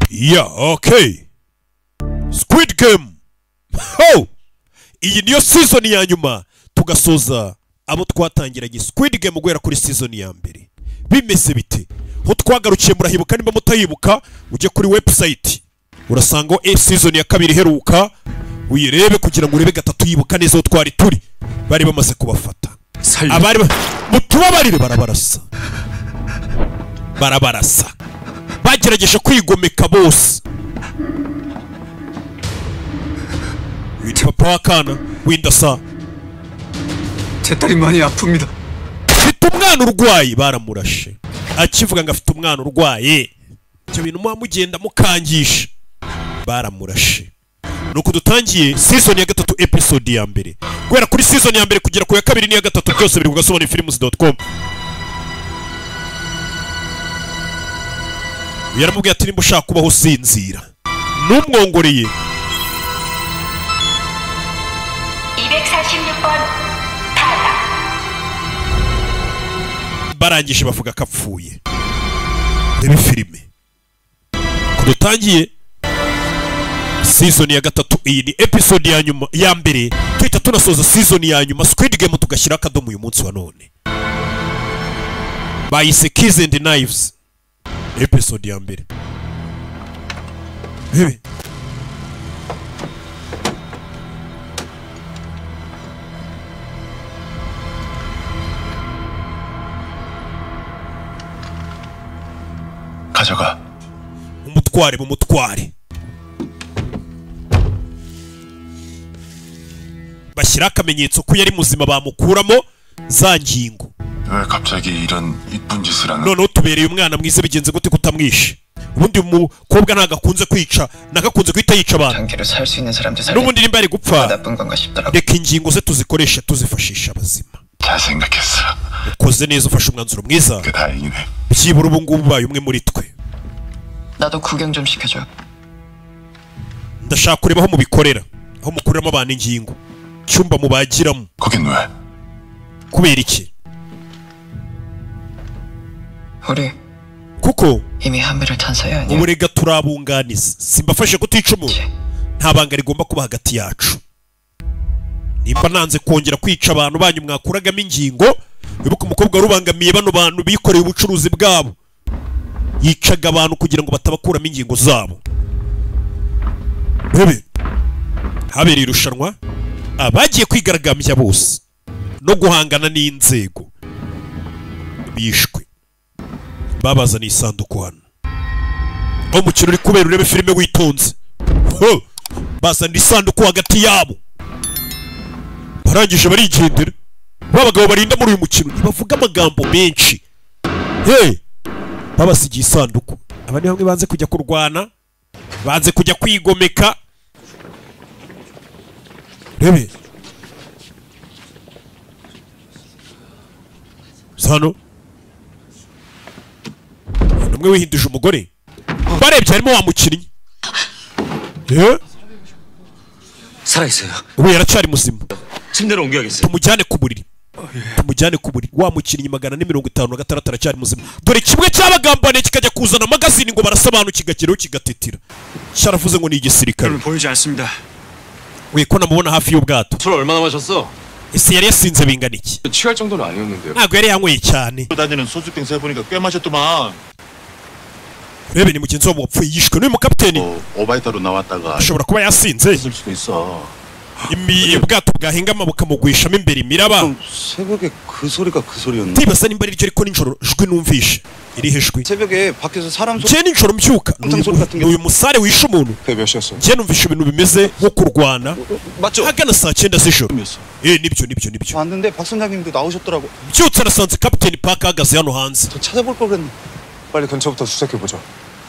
Yeah, okay. Squid Game. Ho! Iyi niyo season ya nyuma tugasoza abo twatangiranye Squid Game guhera kuri season ya mbere. Bimeze bite? Ho twagarukiye murahibuka nimba mutayibuka uje kuri website. Urasanga season ya kabiri heruka uyirebe kugira ngo urebe gatatu yibuka neza twari turi. Bari bamaze kubafata. Abari mutubabarire barabarasa. Bagerageje kwigomeka bose. Wita papa wakana windasa. 제 딸이 많이 아픕니다. Mfite umwana urwaye baramurashe. Akivuga ngo afite umwana urwaye. Cyo bintu mugenda mukangisha. Baramurashe. Nuko dutangiye season ya gatatu episode ya mbere. Guhera kuri season ya mbere kugera ku ya kabiri n'iya gatatu byose biri kugasobana films.com. Yaramubwiye ati nimba ushaka kubaho usinzira. Numwongoreye. 246번 타다. Barangije bavuga kapfuye. Reba filime. Kudutangiye season ya gatatu, iyi ni episode ya nyuma ya mbere. Tuhita tunasoza season ya nyuma Squid Game tugashyira akadomo uyu munsi wa none. Bayise Keys and Knives. Episode ya mbere. Bebe. 가져가. umutware. bashyira akamenyetso ko yari muzima bamukuramo za ngingo. 왜 갑자기 이런 이쁜 짓을 하는? None tubereye umwana mwize bigenze gute kutamwishe? Ubundi umukobwa nagakunze kwica, nagakunze kwita yica abantu. 단계로 살 수 있는 사람들 살려. Nubundi nimba ari gupfa. 나쁜 건가 싶더라고. Reka ingingo ze tuzikoresha tuzifashisha abazima. 잘 생각했어. Ukoze neza ufashe umwanzuro mwiza. 그 다행이네. Byibura ubu ngubu baye umwe muri twe. 나도 구경 좀 시켜줘. Ndashaka kureba aho mubikorera, aho mukuramo abantu ingingo. Cyumba mubagiramo. 거긴 왜? Kubera iki? 우리 Kuko 이미 한배를 탄 사이 아니야? uburega turabunganiza. Simbafashe kutica umuntu. Nta banga rigomba kuba hagati yacu. Nimba nanze kongera kwica abantu banyu mwakuragamo ingingo, wibuka umukobwa warubangamiye bano bantu bikoreye ubucuruzi bwabo. Yicaga abantu kugira ngo batabakuramo ingingo zabo. Bebe. Habera irushanwa abagiye kwigaragambya bose no guhangana n'inzego bishwe. Babaza ni isanduku hano. Aho umukino uri kubera urebe filime witonze. Ho! Bazana isanduku hagati yabo. Barangije barigendera. Babagabo barinda muri uyu mukino ntibavuga amagambo menshi. Hey! Babasigiye isanduku. Aba ni bamwe banze kujya kurwana, banze kujya kwigomeka. Rebe. Sano. Numwe wihinduje umugore. Barebye harimo wa mukinnyi. 살아있어요. Ubu yaracyari muzima. 침대로 옮겨야겠어요. Tumujyane ku buriri. Wa mukinnyi 456 aracyari muzima. Dore kimwe cy'abagambane kikajya kuzana magazine ngo barasobanura kigakiraho kigatitira. Cyaravuze ngo ni igisirikare. 보이지 않습니다. We ko namubona hafi y'ubwato. 술 얼마나 마셨어? Ese yari yasinze bingana iki? 취할 정도는 아니었는데요. Ntabwo yari yanyweye cyane. 다니는 소주병 세보니까 꽤 마셨더만. Rebe ni mugenzi wabo wapfuye yishwe n'uyu mukapiteni. 오바이타로 나왔다가 Ashobora kuba yasinze. 있을 수도 있어. Ubwato bwahingama bukamugwishamo imbere imiraba. 새벽에 그 소리가 그 소리였나? Ndibaza nimba ari ryo ariko nijoro jwi numvishe. Iri hejwe. 새벽에 밖에서 사람 소리. Je nijoro mbyuka. Uyu musare wishe umuntu. 그게 몇 시였어? Je numvishe ibintu bimeze nko kurwana. 맞죠? Hagana saa 9 z'ijoro. Nibyo. 왔는데 박 선장님도 나오셨더라고. Byutse nasanze kapiteni Park ahagaze hano hanze. 저 찾아볼 걸 그랬네. 빨리 근처부터 수색해 보자.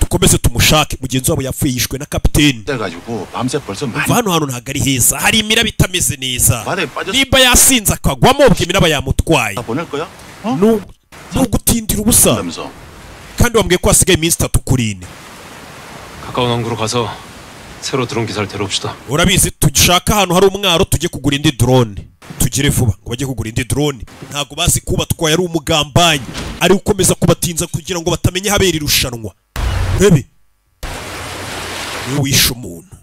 Dukomeze tumushake mugenzi wabo yapfuye yishwe na kapiteni. 그래가지고 밤새 벌써 많이 Hano ntago ari heza. Hari imiraba itameze neza. 바다에 빠졌어. Nimba yasinze akagwamo ubwo imiraba yamutwaye. 다 보낼 거야? Nugutindira ubusa. 그러면서 Kandi wambwiye ko hasigaye iminsi 3 kuri 4. 가까운 항구로 가서 새로 들어온 기사를 데려옵시다. Urabizi dushaka ahantu hari umwaro tujye kugura indi drone. Tugire vuba ngo bajye kugura indi drone. Ntago bazi kuba twaya ari umugambanyi. Ari ukomeza kubatinza kugira ngo batamenye habera irushanwa. Rebe. niwe wishe umuntu.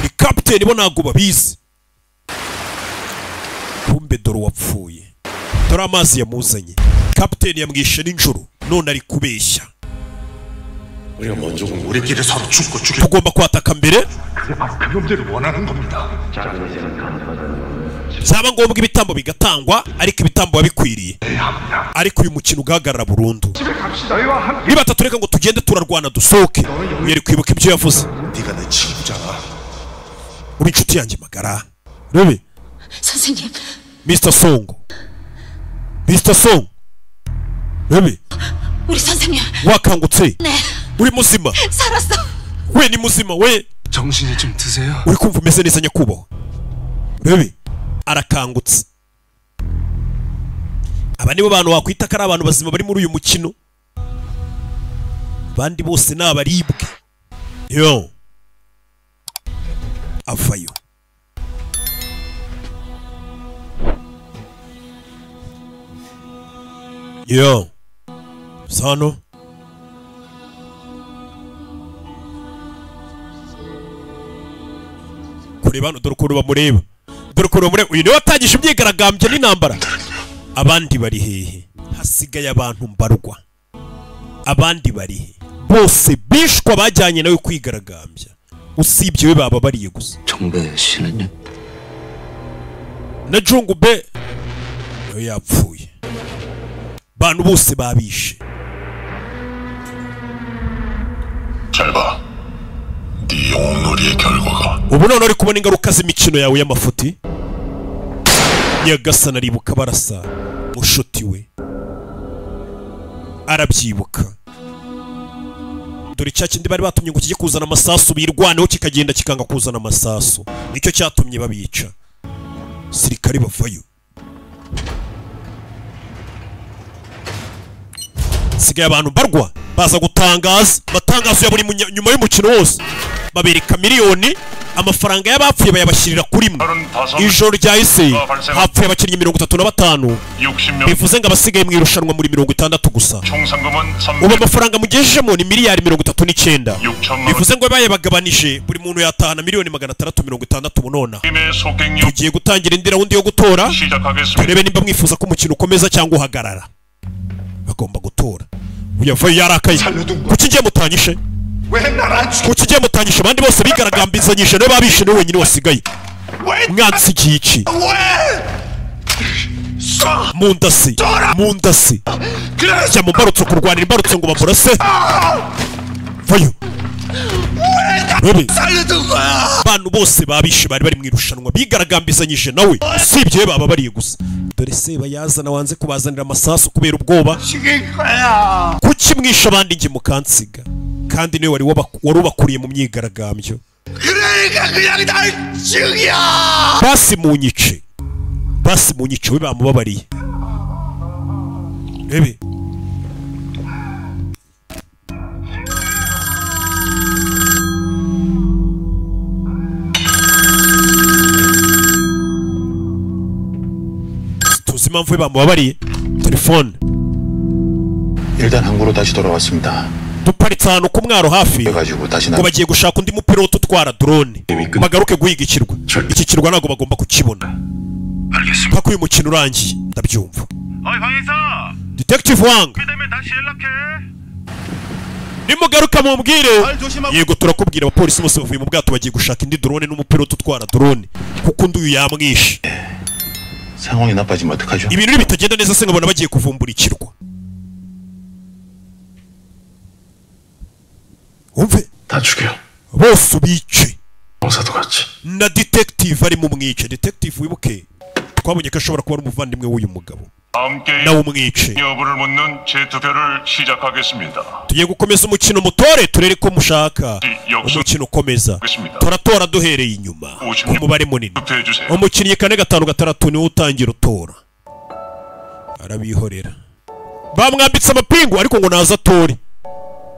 Ni kapiteni bo ntabwo babizi. Kumbe dore wapfuye. Dore amazi yamuzanye. Kapiteni yamwishe n'injuru none ari kubeshya. 우리가 먼저 우리끼리 서로 죽고 죽이. Tugomba kwataka mbere. 그놈들을 원하는 겁니다. Zaba ngombwa ibitambo bigatangwa ariko ibitambo babikwiriye. Ariko uyu mukino ugahagarara burundu. Niba tatureka ngo tugende turarwana dusohoke. Yari kwibuka ibyo yavuze. 네가 내 친구잖아. Uri inshuti yanjye magara. Rebe. 선생님, Mr. Song. Mr. Song. Rebe. 우리 선생님. wakangutse. 네. uri muzima. 살았어. we ni muzima we. 정신이 좀 드세요. uri kumva umeze neza nyakubahwa. Rebe. arakangutse. Aba nibo bantu wakwita ko ari abantu bazima bari muri uyu mukino. Bandi bose ni abaribwe. Yo. Avayo. Yo. Sano. Kureba no dore ukuntu bamureba. Dore ukuntu bamureba. Uyu niwe watangije imyigaragambyo n'intambara. Abandi bari hehe? Hasigaye abantu mbarwa. Abandi bari he? Bose bishwa bajyanye nawe kwigaragambya. Usibye we baba bariye gusa. 정배 씨는요? Na Jungube yo yapfuye. Bantu bose babishe. 잘 봐. 네 영웅놀이의 결과가. Ubu none uri kubona ingaruka z'imikino yawe y'amafuti. Nyagasana aribuka barasa mushuti we. Arabyibuka. Dore cya kindi bari batumye ngo kijye kuzana amasasu birwaneho kikagenda kikanga kuzana amasasu. Nicyo cyatumye babica. Sirikari bavayo. Sigaye abantu barwa baza gutangaza matangazo ya buri nyuma y'umukino wose. Babereka miliyoni amafaranga y'abapfuye bayabashyirira kuri mwe. Ijoro ryahise hapfuye abakinnyi 35 bivuze ngo abasigaye mu irushanwa muri 60 gusa. Ubu amafaranga mugejejemo ni miliyari 39 bivuze ngo bayabagabanije buri muntu yatahana miliyoni 660 bunona. Tugiye gutangira indi raundi yo gutora turebe nimba mwifuza ko umukino ukomeza cyangwa uhagarara. Bagomba gutora. Uyavayo yarakaye. Kuki ngiye mutanyishe? Kuki ngiye mutanyishe abandi bose bigaragambizanyije no babishe no wenyine wasigaye. Mwansi gici. Mundasi. Mundasi. Jya mu mbarutso kurwanira imbarutso ngo bamurase. Vayo. Bebe. Abantu bose babishe bari bari mu irushanwa bigaragambizanyije nawe. Usibye baba bariye gusa. Dore se bayazana wanze kubazanira amasasu kubera ubwoba. Kuki mwisha abandi nge mukansiga kandi niwe wari ubakuriye mu myigaragambyo. Basi munyice. Basi munyice we bamubabariye. Bebe. tuzi impamvu we bamubabariye. Telefone. 일단 항구로 다시 돌아왔습니다. duparitse ahantu ku mwaro hafi ngo bagiye gushaka undi mupiloto utwara drone bagaruke guhiga ikirwa. Iki kirwa ntabwo bagomba kukibona mpaka uyu mukino urangiye. Ndabyumva. Detective Wang, nimugaruka mumbwire. Yego turakubwira. Abapolisi bose bavuye mu bwato bagiye gushaka indi drone n'umupiloto utwara drone kuko undi uyu yamwishe. 상황이 나빠지면 어떡하죠? Ibintu bitagenda neza se nkabona bagiye kuvumbura ikirwa. Umve. 다 죽여. Bose ubice. 공사도 같이. Na detective ari mu mwice. Detective wibuke twabonye ko ashobora kuba ari umuvandimwe w'uyu mugabo. nawe umwice. 여부를 묻는 제 투표를 시작하겠습니다. tugiye gukomeza umukino mutore turere ko mushaka. umukino ukomeza turatora duhereye inyuma ku mubare munini. umukinnyi 4-5-6 niwe utangira utora. Arabihorera bamwambitse amapingu ariko ngo naza atore.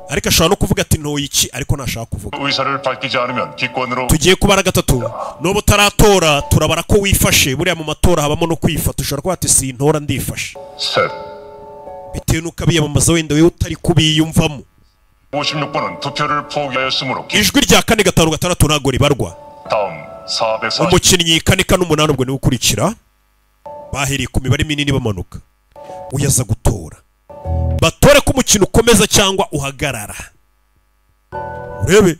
ariko ashobora no kuvuga ati ntoye iki ariko nashaka kuvuga. 의사를 밝히지 않으면 기권으로. tugiye kubara gatatu. N'ubu utaratora turabara ko wifashe. buriya mu matora habamo no kwifata. ushobora kuba ati sintora ndifashe. 셋. bitewe n'uko abiyamamaza wenda wewe utari kubiyumvamo. 56번은 투표를 포기하였으므로 ijwi rya 456 ntabwo ribarwa. 다음 440. umukinnyi 408 ubwo niwe ukurikira. Bahereye ku mibare minini bamanuka. Uyaza gutora. Batore ko umukino ukomeza cyangwa uhagarara. Urebe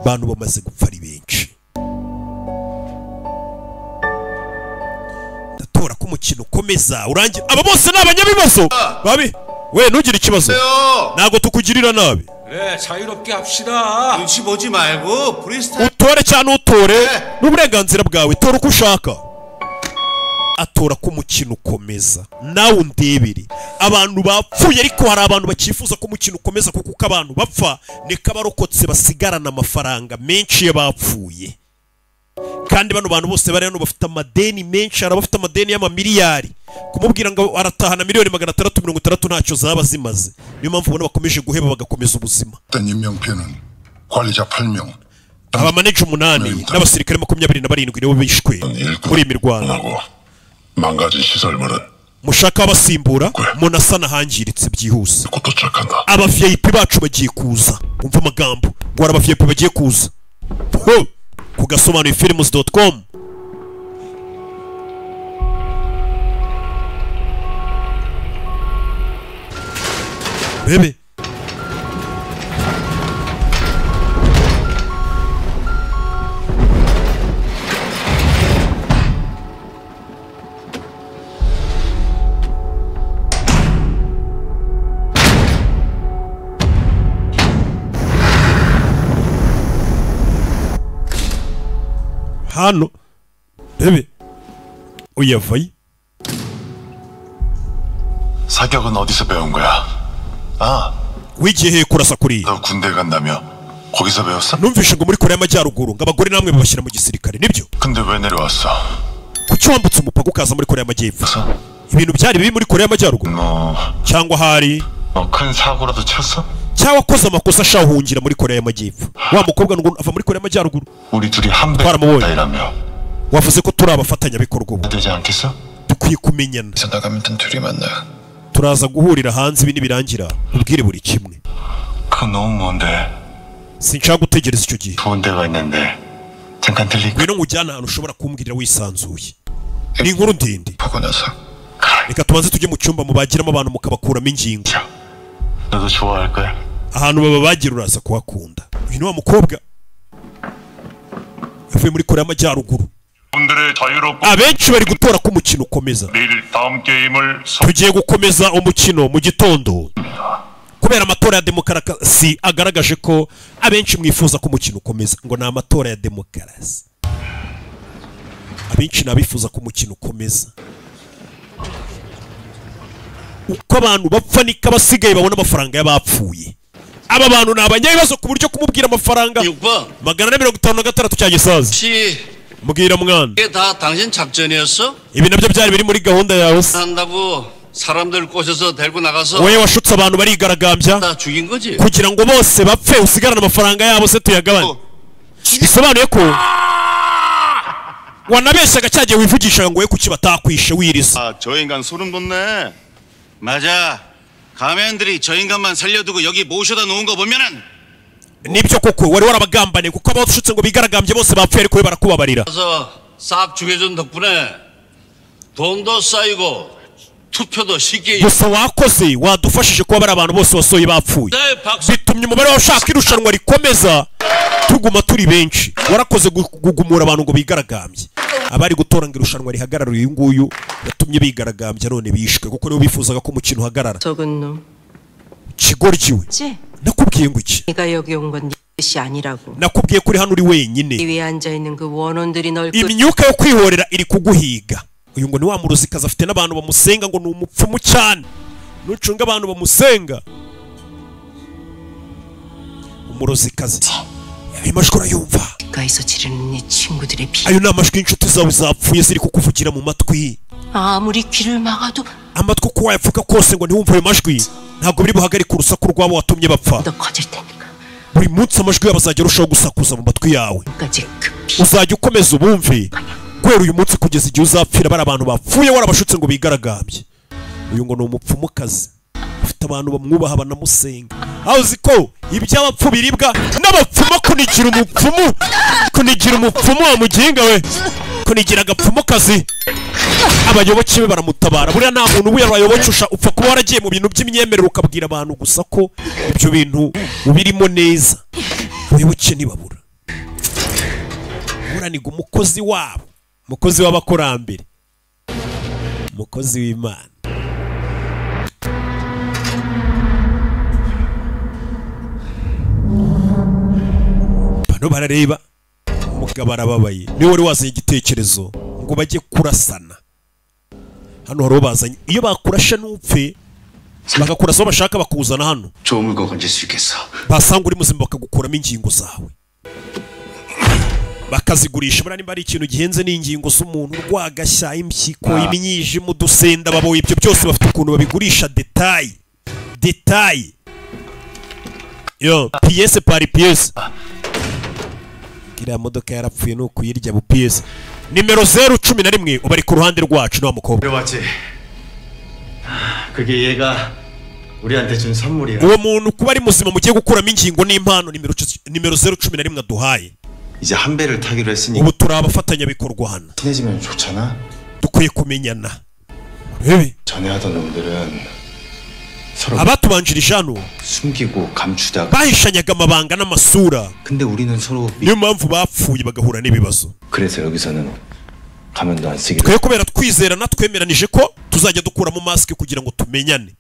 bantu bamaze gupfa ari benshi. Datora ko umukino ukomeza urangira. Aba bose nabanyabibazo. Babi we ntugire ikibazo. Nago tukugirira nabi. 그래 자유롭게 합시다. 눈치 보지 말고 프리스타일. Utore cyane utore n'uburenganzira bwawe. Tora uko ushaka. Atora ko umukino ukomeza. Nawe undebere. Abantu bapfuye ariko hari abantu bakifuza ko umukino ukomeza kuko abantu bapfa neka barokotse basigarana amafaranga menshi y'abapfuye. Kandi bano bantu bose bari hano bafite amadeni menshi, hari abafite amadeni y'amamiliyari. Kumubwira ngo aratahana miliyoni 660 ntacyo zaba zimaze. Niyo mpamvu ubona bakomeje guheba bagakomeza ubuzima. 임명표는 관리자 8명. Aba manager 8 n'abasirikare 27 nibo bishwe muri imirwano. 망가진 시설물은 mushaka abasimbura munasana hangiritse byihuse. 도착한다. Aba VIP bacu bagiye kuza. Umva amagambo ngo aba VIP bagiye kuza. Ku gasobanuye films.com. Bebe hano bebe uyavaye. 사격은 어디서 배운 거야? 아, wigiye kurasa kuri. 너 군대 간다며? 거기서 배웠어? numvishe ngo muri Korea y'Amajyaruguru ngo abagore namwe babashyira mu gisirikare nibyo? 근데 왜 내려왔어? kuki wambutse umupaka ukaza muri Korea y'Amajyepfo? ibintu byari bibi muri Korea y'Amajyaruguru cyangwa hari 큰 사고라도 쳤어? cyangwa koza amakosa ashahungira muri Korea y'Amajyepfo? Wa mukobwa ngo ava muri Korea y'Amajyaruguru. 우리 둘이 한 배라며. wavuze ko turi abafatanyabikorwa ubu. 되지 않겠어? dukwiye kumenyana. 나가면 둘이 만나. turaza guhurira hanze ibi nibirangira ubwire buri kimwe. 그건 너무 먼데. sinshaka gutegereza icyo gihe. 좋은 데가 있는데 잠깐 들릴까? ngwino nkujyana ahantu ushobora kumbwirira wisanzuye. ni inkuru ndende. 보고 나서. reka tubanze tujye mu cyumba mubagiramo abantu mukabakuramo ingingo. 너도 좋아할 거야. ahantu babagira uraza kuhakunda. uyu ni wa mukobwa yavuye muri Korea y'Amajyaruguru. 분들의 자유롭고 abenshi bari gutora ko umukino ukomeza. 내일 다음 게임을 tugiye gukomeza umukino mu gitondo kubera amatora ya demokarasi agaragaje ko abenshi mwifuza ko umukino ukomeza. ngo ni amatora ya demokarasi. abenshi nabifuza ko umukino ukomeza. uko abantu bapfa niko abasigaye babona amafaranga y'abapfuye. aba bantu ni abanyabibazo ku buryo kumubwira amafaranga 656 cya gisaza. mbwira mwana, 이게 다 당신 작전이었어? ibi nabyo byari biri muri gahunda yawe se? 한다고 사람들 꼬셔서 데리고 나가서 wowe washutse abantu barigaragambya 다 죽인 거지? kugira ngo bose bapfe usigarane amafaranga yabo se tuyagabane. bisobanuye ko wanabeshyaga cyagiye wivugishaga ngo we kuki batakwishe wiriza. 저 인간 소름 돋네. 맞아. 가면들이 저 인간만 살려두고 여기 모셔다 놓은 거 보면은 nibyo koko wari warabagambaniye kuko abashutse ngo bigaragambye bose bapfuye ariko we barakubabarira. 그래서 싹 죽여준 덕분에 돈도 쌓이고 투표도 쉽게. gusa wakoze wadufashije kuba bari abantu bose wasohoye bapfuye. bitumye umubare w'abashaka irushanwa rikomeza tuguma turi benshi. warakoze gugumura abantu ngo bigaragambye. abari gutora ngo irushanwa rihagarara uyu nguyu yatumye bigaragambya none bishwe kuko nibo bifuzaga ko umukino uhagarara. kigoryiwe nakubwiye ngo iki? 네가 여기 온 건 뜻이 아니라고. nakubwiye kuri hano uri wenyine. 위에 앉아 있는 그 원원들이 널 imyuka yo kwihorera iri kuguhiga. uyu ngo ni wa muruzikazi afite n'abantu bamusenga ngo ni umupfumu cyane. nucunga abantu bamusenga umuruzikazi ayo majwi urayumva? 가에서 지르는 네 친구들의 비. ayo ni amajwi y'inshuti zawe zapfuye ziri kukuvugira mu matwi. 아무리 귀를 막아도 amatwi uko wayapfuka kose ngo ntiwumve ayo majwi ntabwo biri buhagarike urusaku rwabo watumye bapfa. 더 커질 테니까. buri munsi amajwi yabo azajya arushaho gusakuza mu matwi yawe. 까지 급히. uzajya ukomeza ubumve guhera uyu munsi kugeza igihe uzapfira bari abantu bapfuye warabashutse ngo bigaragambye. uyu ngo ni umupfumukazi afite abantu bamwubaha banamusenga. Aho uzi ko iby'abapfu biribwa n'abapfumu kunigira umupfumu wa muginga we, kunigira agapfumu kazi. Abayoboke be baramutabara. Buriya nta muntu ubuye abayoboke upfa kuba waragiye mu bintu by'imyemerere ukabwira abantu gusa ko ibyo bintu ubirimo neza. Abayoboke ntibabura. Buraniga umukozi wabo, umukozi w'abakurambere, umukozi w'Imana. Bano barareba umugabo arababaye. Niwe wari wazanye igitekerezo ngo bajye kurasana. Hano haro bazanye iyo bakurasha n'upfe bagakurasa bashaka bakuzana hano. Basanga uri muzima bakagukuramo ingingo zawe. Bakazigurisha bura nimba ari ikintu gihenze n'ingingo z'umuntu rwagashya impyiko imyije mu dusenda babo ibyo byose bafite ukuntu babigurisha detail. Yo pièce par pièce. Kira modoka yarapfuye no kuyirya bu pièce. Nimero 011 ubari ku ruhande rwacu no mukobwa. 그게 얘가 우리한테 준 선물이야. uwo muntu kuba ari muzima mugiye gukuramo ingingo n'impano nimero 011 duhaye. 이제 한 배를 타기로 했으니 ubu turabafatanya bikorwa hano. 친해지면 좋잖아. dukwiye kumenyana. Rebe 전에 하던 놈들은 서로 abatubanjirije hano 숨기고 감추다가 bahishanyaga amabanga n'amasura. 근데 우리는 서로 niyo mpamvu bapfuye bagahura n'ibibazo. 그래서 여기서는 가면도 안 쓰기로. twe kubera twizerana twemeranije ko tuzajya dukuramo mask kugira ngo tumenyane.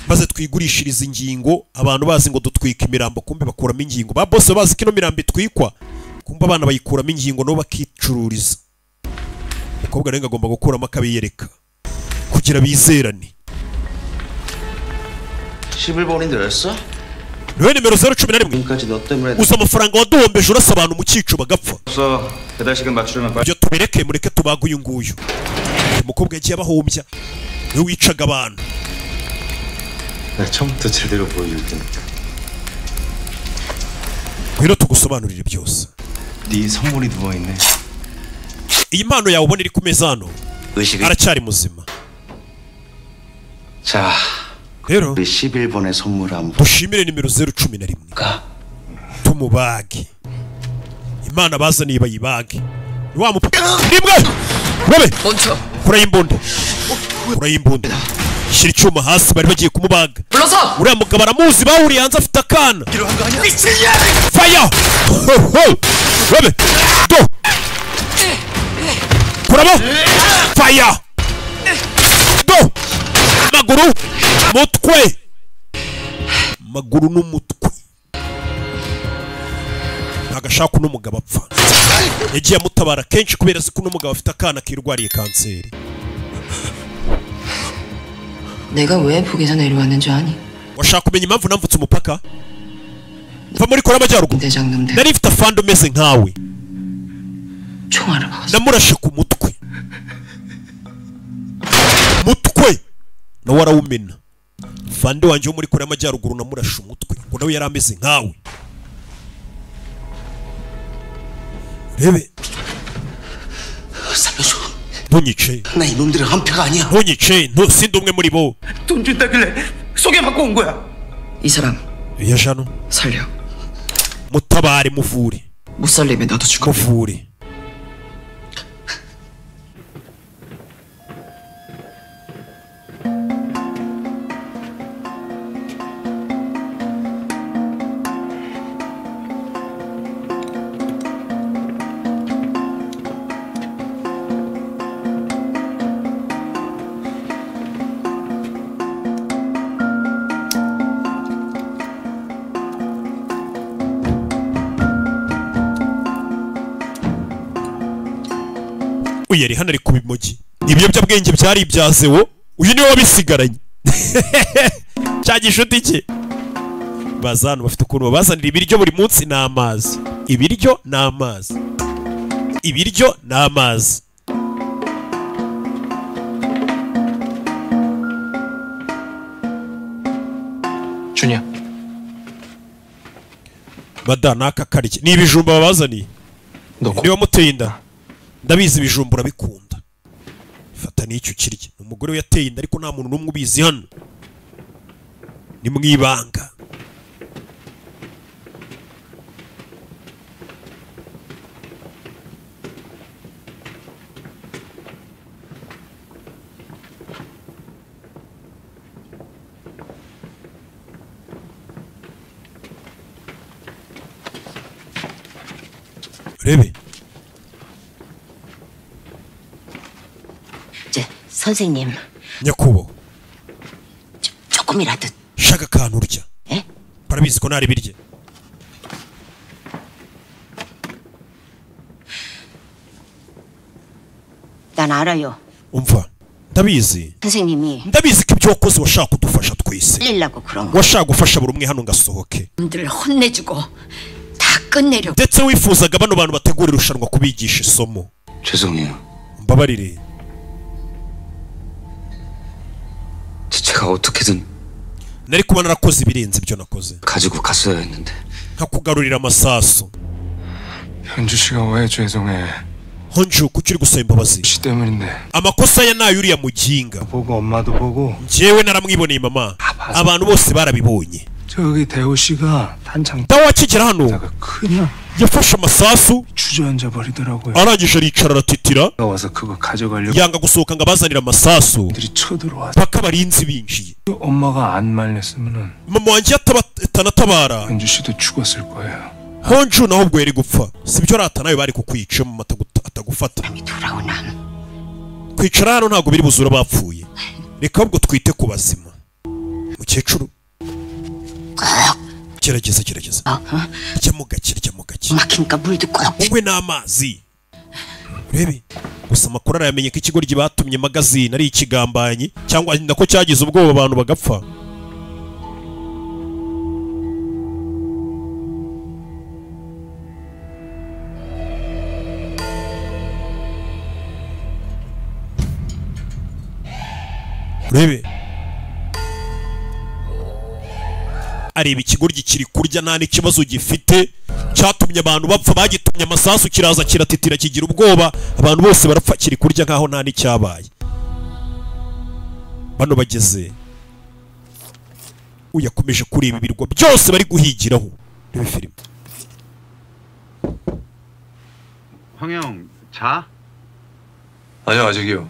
Maze twigurishiriza ingingo abantu bazi ngo dutwika imirambo kumbe bakuramo ingingo. Ba boss bazi kino mirambo itwikwa kumbe abana bayikuramo ingingo no bakicururiza. Umukobwa renga agomba gukuramo akabiyereka kugira bizerane. 11번인데 였어? Niwe nimero 011 지금까지 너 때문에 uza amafaranga waduhombeje urasa abantu mu cyico bagapfa. 없어. 배달시간 맞추려면 빨리. Ibyo tubereke mureke tubaga uyu nguyu. Umukobwa yagiye abahombya niwe wicaga abantu. 나 처음부터 제대로 보여줄 테니까. Kwero tugusobanurire byose. 네 선물이 누워 있네. Iyi mpano yawe ubona iri ku meza hano aracyari muzima. 자, rero 우리 11번의 선물 한번. dushimire nimero 011. tumubage. Imana bazaniye bayibage. Wa mupaka nimwe. Wobe 멈춰. kurayimbonde. Kurayimbonde. Shira icyuma hasi bari bagiye kumubaga. 불러서. Uriya mugabo aramuzi bahuriye hanze afite akana. Fire! Wobe do. Kurabo. Fire! Do. Maguru. Mutwe. Maguru n'umutwe. Agashaka uno mugabo apfa. Yagiye amutabara kenshi kubera ko uno mugabo afite akana kirwariye kanseri. 내가 왜 북에서 내려왔는지 아니? washaka kumenya impamvu namvutse umupaka? Va muri Korea y'Amajyaruguru. 대장놈들. Nari mfite afande umeze nkawe. 총알을 박았어. Namurashe ku mutwe. Mutwe. Nawe arawumena. Fande wanje wo muri Korea y'Amajyaruguru namurashe umutwe. Ngo nawe yari ameze nkawe. Rebe. 살려줘. ntunyice. 나 이놈들은 한패가 아니야. ntunyice. sindi umwe muri bo. 돈 준다길래 소개받고 온 거야. 이 사람 yajano 살려. mutabare muvure. 못 살리면 나도 죽어. muvure. Uyu yari hano ari ku bimogi. Ibiyobyabwenge byari ibyazewo. Uyu niwe wabisigaranye. Cya gishuti cye. Bazana bafite ukuntu babazanira ibiryo buri munsi n'amazi. Ibiryo n'amazi. Ibiryo n'amazi. 준이야. Madana akakarye. Ni ibijumba babazaniye. Niba muteye inda. Ndabizi ibijumba urabikunda. Fata n'icyo kirye. Umugore we yateye inda ariko nta muntu n'umwe ubizi hano. ni mu ibanga. 레비. 선생님. nyakubahwa. 조금이라도. shaka akantu urya. barabizi ko ntari birye. 난 알아요. umva ndabizi. 선생님이. ndabizi ko ibyo wakoze washaka kudufasha twese. 살리려고 그런 거. washaka gufasha buri umwe hano ngasohoke. 놈들을 혼내주고 다 끝내려. ndetse wifuzaga bano bantu bategura irushanwa kubigisha isomo. 죄송해요. mbabarire. 제가 어떻게든 nari kuba narakoze ibirenze ibyo nakoze. 가지고 갔어야 했는데. nkakugarurira amasasu. 현주 씨가 왜 죄송해? 헌주 kuki uri gusaba imbabazi? 씨 때문인데. amakosa ya nayo uriya muginga. 보고 엄마도 보고. njyewe naramwiboneye mama. abantu bose barabibonye. 저기 대호 씨가 단창. dawa akigera hano 그냥 yafashe amasasu 주저앉아 버리더라고요. arangije aricara aratitira. 와서 그거 가져가려고. yanga gusohoka ngo abazanire amasasu. 들이 쳐들어와서. paka abarinzi binjiye. 엄마가 안 말렸으면은. mama wanjye atanatabara. 현주 씨도 죽었을 거예요. honju naho ubwo yari gupfa. sibyo rata nawe bari kukwica mama atagufata. kwicara hano ntabwo biri buzura bapfuye. reka ahubwo twite ku bazima. mukecuru gerageza ryamo gake 막히니까 물도 꼭. unywe n'amazi. urebe gusa amakuru arayamenye ko ikigoryi batumye magazine ari ikigambanyi cyangwa nako cyagize ubwoba abantu bagapfa. urebe areba ikigoryi kiri kurya nta n'ikibazo gifite cyatumye abantu bapfa. bagitumye amasasu kiraza kiratitira kigira ubwoba abantu bose barapfa kiri kurya nkaho nta n'icyabaye. bano bageze uyakomeje kureba ibirwa byose bari guhigiraho. rebe filime. 황영 자? 아니요 아직이요.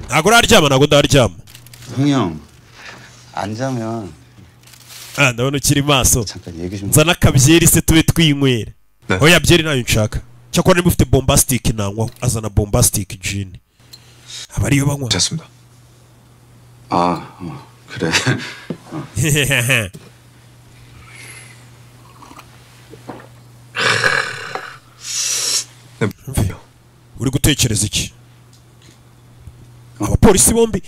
ntago uraryama ntago ndaryama. 황영 안 자면 ndabona ukiri maso. 잠깐 얘기 좀. nzana akabyeri se tube twinywera. 네. oya byeri nayo nshaka. cyakora niba ufite bombastic nanywa. azana bombastic gin. aba ariyo banywa. 됐습니다. 아 그래. uri gutekereza iki? abapolisi bombi.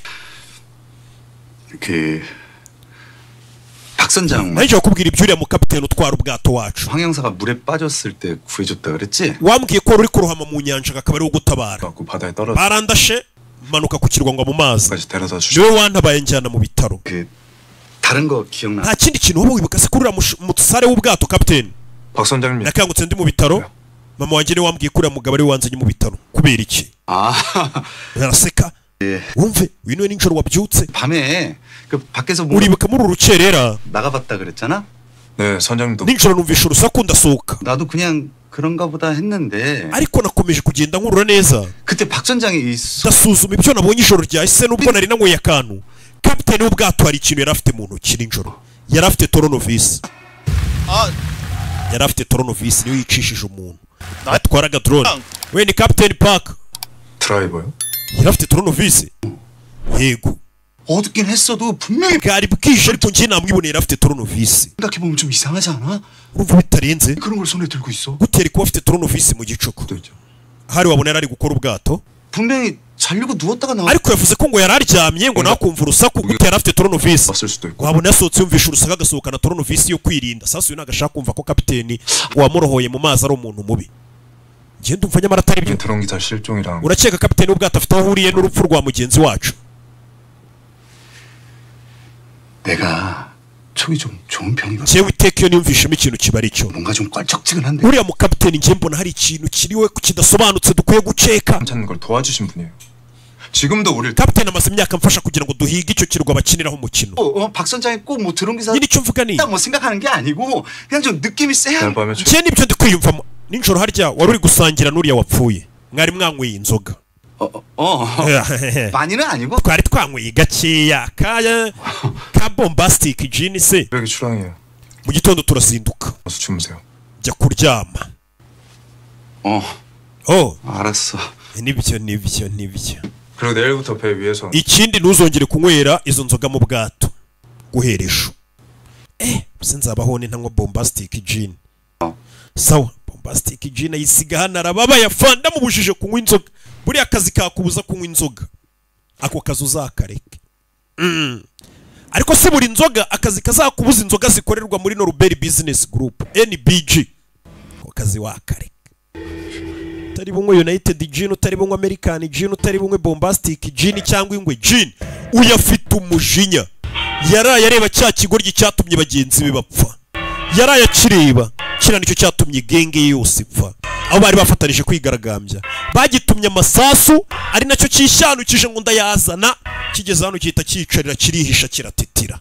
박 선장. nanjye wakubwira ibyo uriya mukapiteni utwara ubwato wacu. 황 형사가 물에 빠졌을 때 구해줬다 그랬지? wambwiye ko uri kurohama mu nyanja akaba ari wo gutabara. 갖고 바다에 떨어져. barandashe manuka ku kirwa ngo mu mazi. 까지 데려다 주시. niwe wantabaye njyana mu bitaro. 다른 거 기억나? nta kindi kintu waba wibuka se kuri uriya musare w'ubwato kapiteni? 박 선장님. nakangutse ndi mu bitaro. mama wanjye niwe wambwiye ko uriya mugabo ari we wanzanye mu bitaro. kubera iki? araseka. wumve uyu niwe nijoro wabyutse. 밤에 그 밖에서 uribuka muri uru rukerera 나가봤다 그랬잖아? 네 선장님도. nijoro numvisha urusaku ndasohoka. 나도 그냥 그런가 보다 했는데. ariko nakomeje kugenda nkurura neza. 그때 박 선장이 ndasuzuma ibyo nabonye ijoro ryahise nubwo nari nanyweye akantu. kapiteni w'ubwato hari ikintu yari afite mu ntoki nijoro. yari afite toronovisi. yari afite toronovisi niyo yicishije umuntu. atwaraga drone. we ni kapiteni Park. 드라이버요? yari afite toronovisi. yego. 어둡긴 했어도 분명히. bwari bwije ariko njye namwiboneye yari afite toronovisi. 생각해보면 좀 이상하지 않아? urumva bitarenze. 그런 걸 손에 들고 있어. gutera kuba afite toronovisi mu gicuku. hari wabona yari ari gukora ubwato. 분명히 자려고 누웠다가 나와. ariko yavuze ko ngo yari aryamye ngo nakumva urusaku gute yari afite toronovisi. 봤을 수도 있고. wabona yasohotse yumvisha urusaku agasohokana toronovisi yo kwirinda. sasa uyu nagashaka kumva ko kapiteni wamurohoye mu mazi ari umuntu mubi. njye ndumva nyamara atari byo. 드론 기사 실종이랑. urakeka kapiteni w'ubwato afite aho ahuriye n'urupfu rwa mugenzi wacu? 내가 촉이 좀 좋은 편이거든. njyewe iteka iyo niyumvishemo ikintu kiba ari cyo. 뭔가 좀 껄쩍지근한데. uriya mukapiteni njye mbona hari ikintu kiriwe kidasobanutse dukwiye guceka. 찾는 걸 도와주신 분이에요. 지금도 우릴 kapiteni amaze imyaka mfasha kugira ngo duhige icyo kirwa bakiniraho umukino. 박 선장이 꼭 뭐 드론 기사 nyine icyo mvuga ni 딱 뭐 생각하는 게 아니고 그냥 좀 느낌이 세야. njye nibyo ndi kwiyumvamo. Nijoro harya wari uri gusangira n'uriya wapfuye, mwari mwanyweye inzoga? 많이는 아니고 twari twanyweye gakeya ka bombastic gin se. 여기 출항이에요. mu gitondo turazinduka. 어서 주무세요. jya kuryama. 알았어. nibyo. 그리고 내일부터 배 위에서 ikindi ntuzongere kunywera izo nzoga mu bwato guhera ejo. Sinzabaho ntanywa bombastic gin. Sawa, bombastic gin ayisiga hano arababa yafanda mubujije kunywa inzoga. Buriya akazi kakubuza kunywa inzoga, ako kazi uzakareke. Ariko se buri nzoga akazi kazakubuza inzoga zikorerwa muri Norbert Business Group NBG, ako kazi wakareke. Utari bumwe United Gin, utari bumwe American Gin, utari bumwe bombastic gin cyangwa ingwe gin, uyafite umujinya. Yaraye areba cya kigoryi cyatumye bagenzi be bapfa, yaraye akireba kira nicyo cyatumye genge yose ipfa. Abo bari bafatanije kwigaragambya bagitumye amasasu, ari nacyo cyishanukije ngo ndayazana, kigeze hano cyita cyicarira kirihisha kiratitira,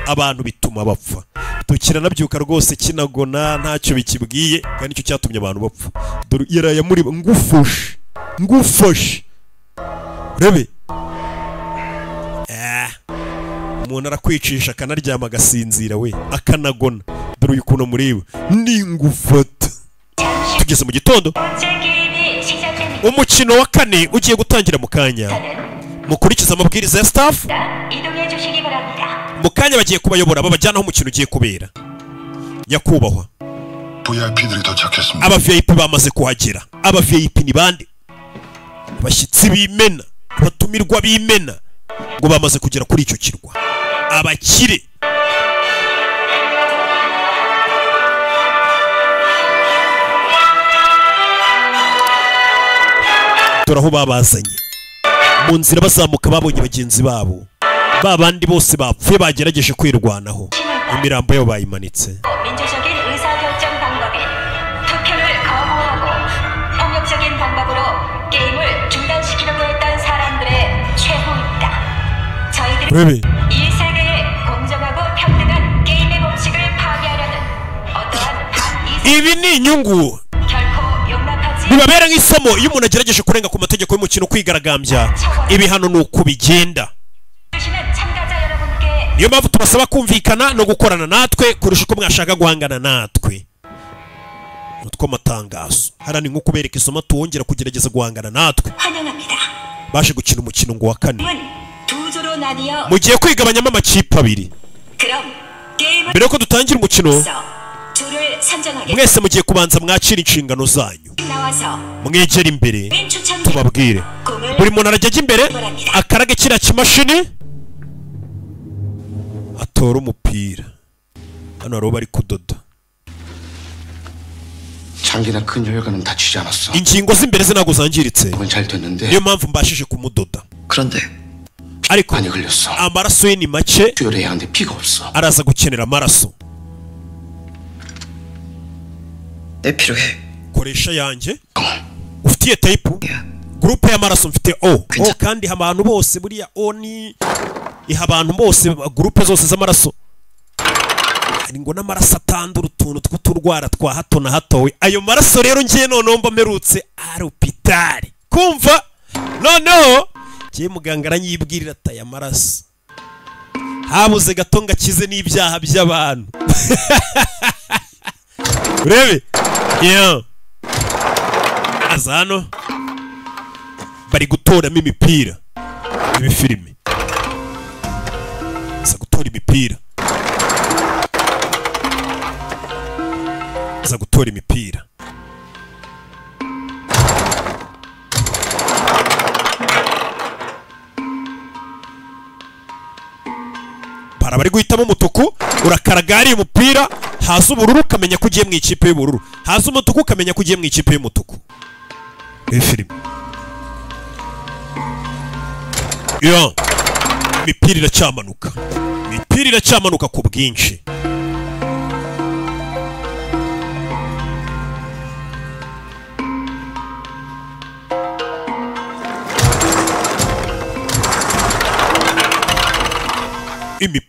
abantu bituma bapfa. Tukira nabyuka rwose kinagona ntacyo bikibwiye, kandi nicyo cyatumye abantu bapfa. Dore yaraye muri ngufashe rebe umuntu arakwicisha akanaryama agasinzira we akanagona. Dore uyu kuntu mureba ningufata. Tugeze mu gitondo, umukino wa kane ugiye gutangira mu kanya. Mukurikiza amabwiriza ya staff, mu kanya bagiye kubayobora babajyana aho umukino ugiye kubera. Nyakubahwa, aba VIP bamaze kuhagera. Aba VIP ni bande? Abashyitsi b'imena, abatumirwa b'imena ngo bamaze kugera kuri icyo kirwa. Abakire aho babazanye mu nzira bazamuka, babonye bagenzi babo babandi bose bapfuye bagerageje kwirwanaho, imirambo yabo bayimanitse. Ibi ni inyungu bibabera nk'isomo iyo umuntu agerageje kurenga ku mategeko y'umukino kwigaragambya. Ibihano ni uko bigenda. Niyo mpamvu tubasaba kumvikana no gukorana natwe kurusha uko mwashaka guhangana natwe. Utwo matangazo harani nko kubereka isomo tuwongera kugerageza guhangana natwe. Baje gukina umukino ngo wa kane, mugiye kwigabanyamo amakipe abiri. Mbere yuko dutangira umukino, mwese mugiye kubanza mwakira inshingano zanyu, mwegera imbere tubabwire. Buri muntu arajya imbere akarage kiriya kimashini atora umupira. Hano hari bari kudoda. ingingo z'imbere ze ntabwo zangiritse, niyo mpamvu mbashije kumudoda. ariko amaraso ye ni make, araza gukenera amaraso. koresha yanjye. ufitiye tape? Groupe y'amaraso mfite O. Kandi abantu bose buriya O ni iha abantu bose groupe zose z'amaraso. Hari ngo n'amaraso atandura utuntu tw'uturwara twa hato na hato. Ayo maraso rero ngiye noneho mba merutse arupitari. Kumva? Noneho ngiye muganga aranyibwirira ati aya maraso habuze gatonga kize n'ibyaha by'abantu. Urebe? Yeah. Azano bari gutoramo imipira y'ibifilime. Za gutora imipira. Za gutora imipira. Para bari guhitamo umutuku, urakaragari umupira, haza ubururu ukamenya ko ugiye mu ikipe y'ubururu, haza umutuku ukamenya ko ugiye mu ikipe y'umutuku. Filime. Yo. Imipira iracyamanuka. Imipira iracyamanuka ku bwinshi.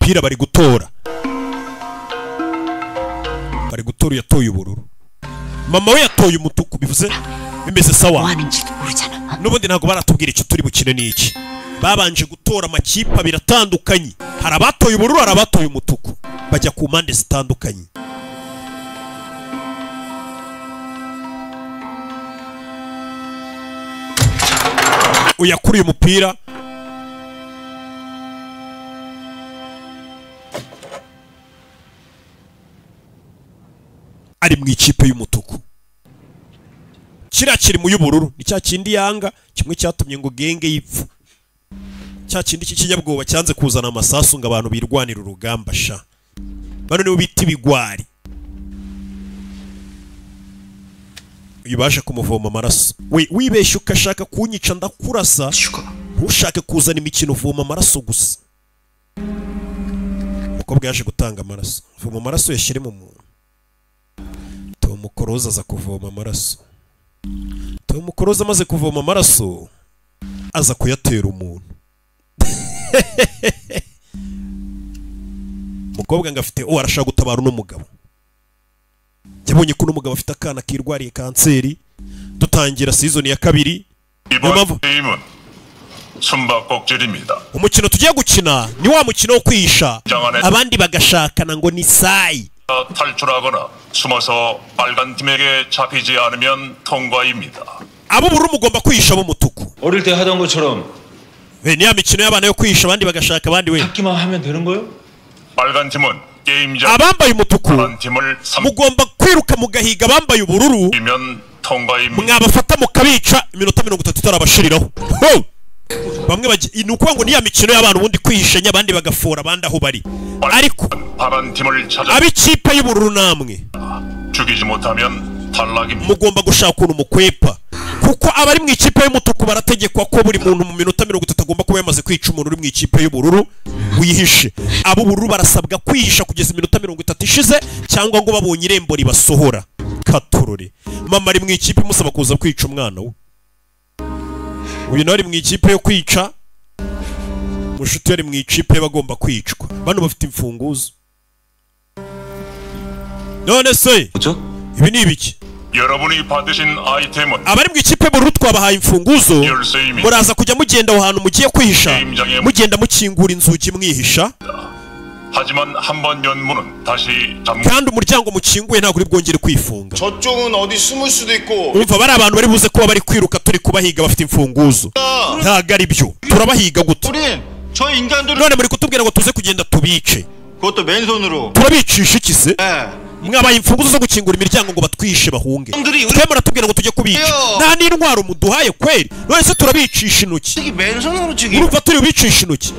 umupira bari gutora yatoye ubururu, mama we yatoye umutuku, bivuze bimeze sawa. N'ubundi ntabwo baratubwira icyo turi bukine n'iki. Babanje gutora amakipe abiri atandukanye, hari abatoye ubururu, hari abatoye umutuku, bajya ku mpande zitandukanye. Uyakuriye umupira ari mu ikipe y'umutuku, kiriya kiri mu y'ubururu, ni cya kindi yanga, kimwe cyatumye ngo genge yipfa, cya kindi cy'ikinyabwoba cyanze kuzana amasasu ngo abantu birwanira urugamba sha. Bano nibo bita ibigwari. Uyu baje kumuvoma amaraso. We wibeshye ukashaka kunyica ndakurasa, ntushake kuzana imikino, uvoma amaraso gusa. Umukobwa yaje gutanga amaraso, uvoma amaraso yashyire mu muntu. Tom Cruise aza kuvoma amaraso. Tom Cruise amaze kuvoma amaraso aza kuyatera umuntu. Umukobwa ngo afite arashaka gutabara uno mugabo. Yabonye ko n'umugabo afite akana kirwariye kanseri. Dutangira season ya 2. Umukino tugiye gukina ni wa mukino wo kwihisha, abandi bagashakana ngo ni sayi. 탈출하거나 숨어서 빨간 팀에게 잡히지 않으면 통과입니다. abo bururu mugomba kwihisha abo mutuku. 어릴 때 하던 것처럼. ni ya mikino y'abana yo kwihisha, abandi bagashaka abandi we. 찾기만 하면 되는 거요? 빨간 팀은 게임장. abambaye umutuku mugomba kwiruka mugahiga abambaye ubururu. mwabafata mukabica iminota 30 itarabashiriraho. bamwe ni ukuvuga ngo ni ya mikino y'abantu ubundi kwihishanya, abandi bagafora abandi aho bari. ariko ab'ikipe y'ubururu namwe mugomba gushaka ukuntu mukwepa, kuko abari mu ikipe y'umutuku barategekwa ko buri muntu mu minota 30 agomba kuba yamaze kwica umuntu uri mu ikipe y'ubururu wihishe. Ab'ubururu barasabwa kwihisha kugeza iminota 30 ishize, cyangwa ngo babonye irembo ribasohora. Katurore mama ari mu ikipe musaba kuza kwica umwana we. Uyu nawe ari mu ikipe yo kwica, mushuti yari mu ikipe bagomba kwicwa. Bano bafite imfunguzo. None se ibi ni ibiki? abari mu ikipe bururu twabahaye imfunguzo, muraza kujya mugenda aho hantu mugiye kwihisha, mugenda mukingura inzugi mwihisha. kandi umuryango mukinguye ntabwo uri bwongere kwifunga. umva bari abantu bari buze kuba bari kwiruka turi kubahiga bafite imfunguzo, ntabwo ari byo. turabahiga gute? none muri kutubwira ngo tuze kugenda tubice, turabicisha iki se? mwabaye imfunguzo zo gukingura imiryango ngo batwishe bahunge, twe muratubwira ngo tujye kubica. nta n'intwaro muduhaye kweri, none se turabicisha intoki? urumva turi bicisha intoki?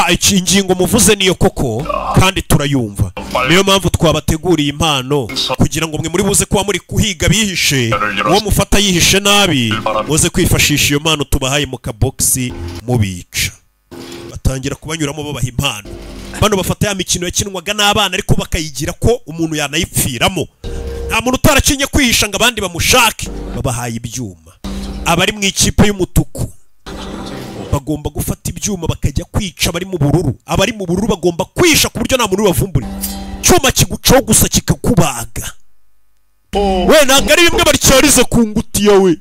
iki ingingo muvuze niyo koko kandi turayumva. niyo mpamvu twabateguriye impano kugira ngo mwe muri buze kuba muri kuhiga bihishe, uwo mufata yihishe nabi muze kwifashisha iyo mpano tubahaye mu kaboxi mubica. batangira kubanyuramo babaha impano. Bano bafata ya mikino yakinwaga n'abana ariko bakayigira ko umuntu yanayipfiramo. Nta muntu utaracinye kwihisha ngo abandi bamushake, babahaye ibyuma. Abari mu ikipe y'umutuku bagomba gufata ibyuma bakajya kwica abari mu bururu. Abari mu bururu bagomba kwihisha ku buryo nta muntu ubavumbura. Cyuma kigucaho gusa kikakubaga. we ntabwo ari bimwe baryariza ku ngutiya we.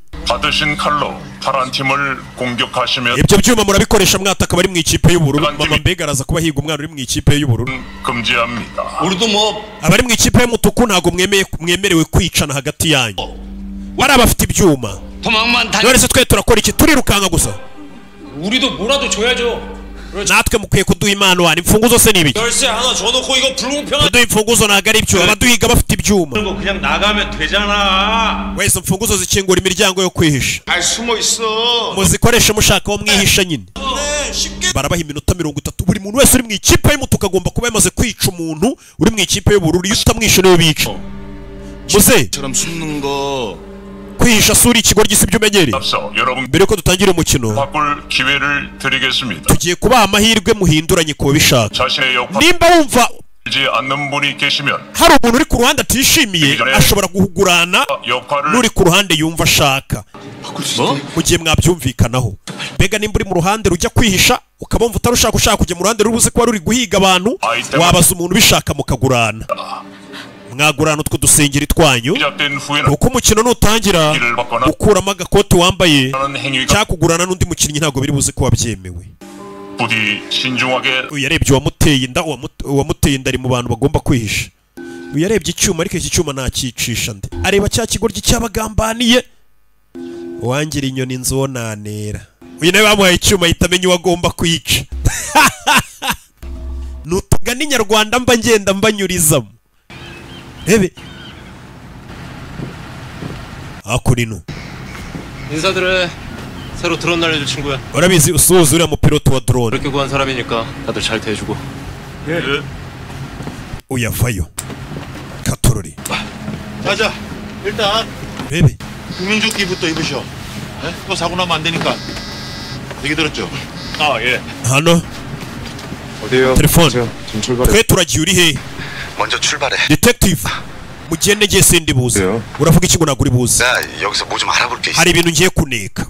ibyo byuma murabikoresha mwataka bari mu ikipe y'ubururu. mama mbega araza kuba higa umwana uri mu ikipe y'ubururu. abari mu ikipe y'umutuku ntabwo mwemerewe kwicana hagati yanyu. bari abafite ibyuma. none se twe turakora iki? turirukanka gusa. natwe mukwiye kuduha impano wana. imfunguzo se ni ibiki? kuduha imfunguzo ntabwo ari byo. abaduhiga bafite ibyuma. wese imfunguzo zikingura imiryango yo kwihisha. muzikoreshe mushaka aho mwihisha nyine. barabaha iminota 30. buri muntu wese uri mu ikipe y'umutuku agomba kuba yamaze kwica umuntu uri mu ikipe y'ubururu. iyo utamwishe niyo bica. muze kwihisha suri ikigoryi si byo umenyereye. mbere ko dutangira umukino tugiye kubaha amahirwe muhinduranye kuba bishaka. nimba wumva hari umuntu uri ku ruhande atishimiye ashobora guhugurana n'uri ku ruhande yumva ashaka. mu gihe mwabyumvikanaho. Mbega nimba uri mu ruhande rujya kwihisha ukaba wumva ushaka kujya mu ruhande rubuze ko wari uri guhiga abantu, wabaza umuntu ubishaka mukagurana. Mwagurana utwo dusengeri twanyu, kuko umukino nutangira ukuramo agakote wambaye cyangwa kugurana n'undi mukinnyi ntabwo biri buze ko wabyemewe. Uyu yarebye uwamuteye inda ari mu bantu bagomba kwihisha. Uyu yarebye icyuma ariko iki cyuma ntakicisha nde. Areba cya kigoryi cy'abagambaniye. Wangira inyoni nzonanera. Uyu nawe bamuhaye icyuma ahita amenya uwo agomba kwica. Nutugana inyarwanda mba ngenda mbanyurizamo. Rebe. 아쿠리노. 인사드려. 새로 드론 날려줄 친구야. 어라비스 우수우스 우리 무피로트 와 드론. 그렇게 구한 사람이니까 다들 잘 대해주고. 예. 오야 파요. 카토로리. 자자, 일단 베비. 국민조끼부터 입으셔. 네? 또 사고 나면 안 되니까. 얘기 들었죠? 아 예. 하노. 어디에요? 텔레폰. 지금 출발해. 괴토라지 우리해. 먼저 출발해. 디텍티브. 무지엔네제 샌디 보스. 우라포기 친구나 구리 보스. 나 여기서 뭐 좀 알아볼 게 있어. 하리비는 제 쿠네이크.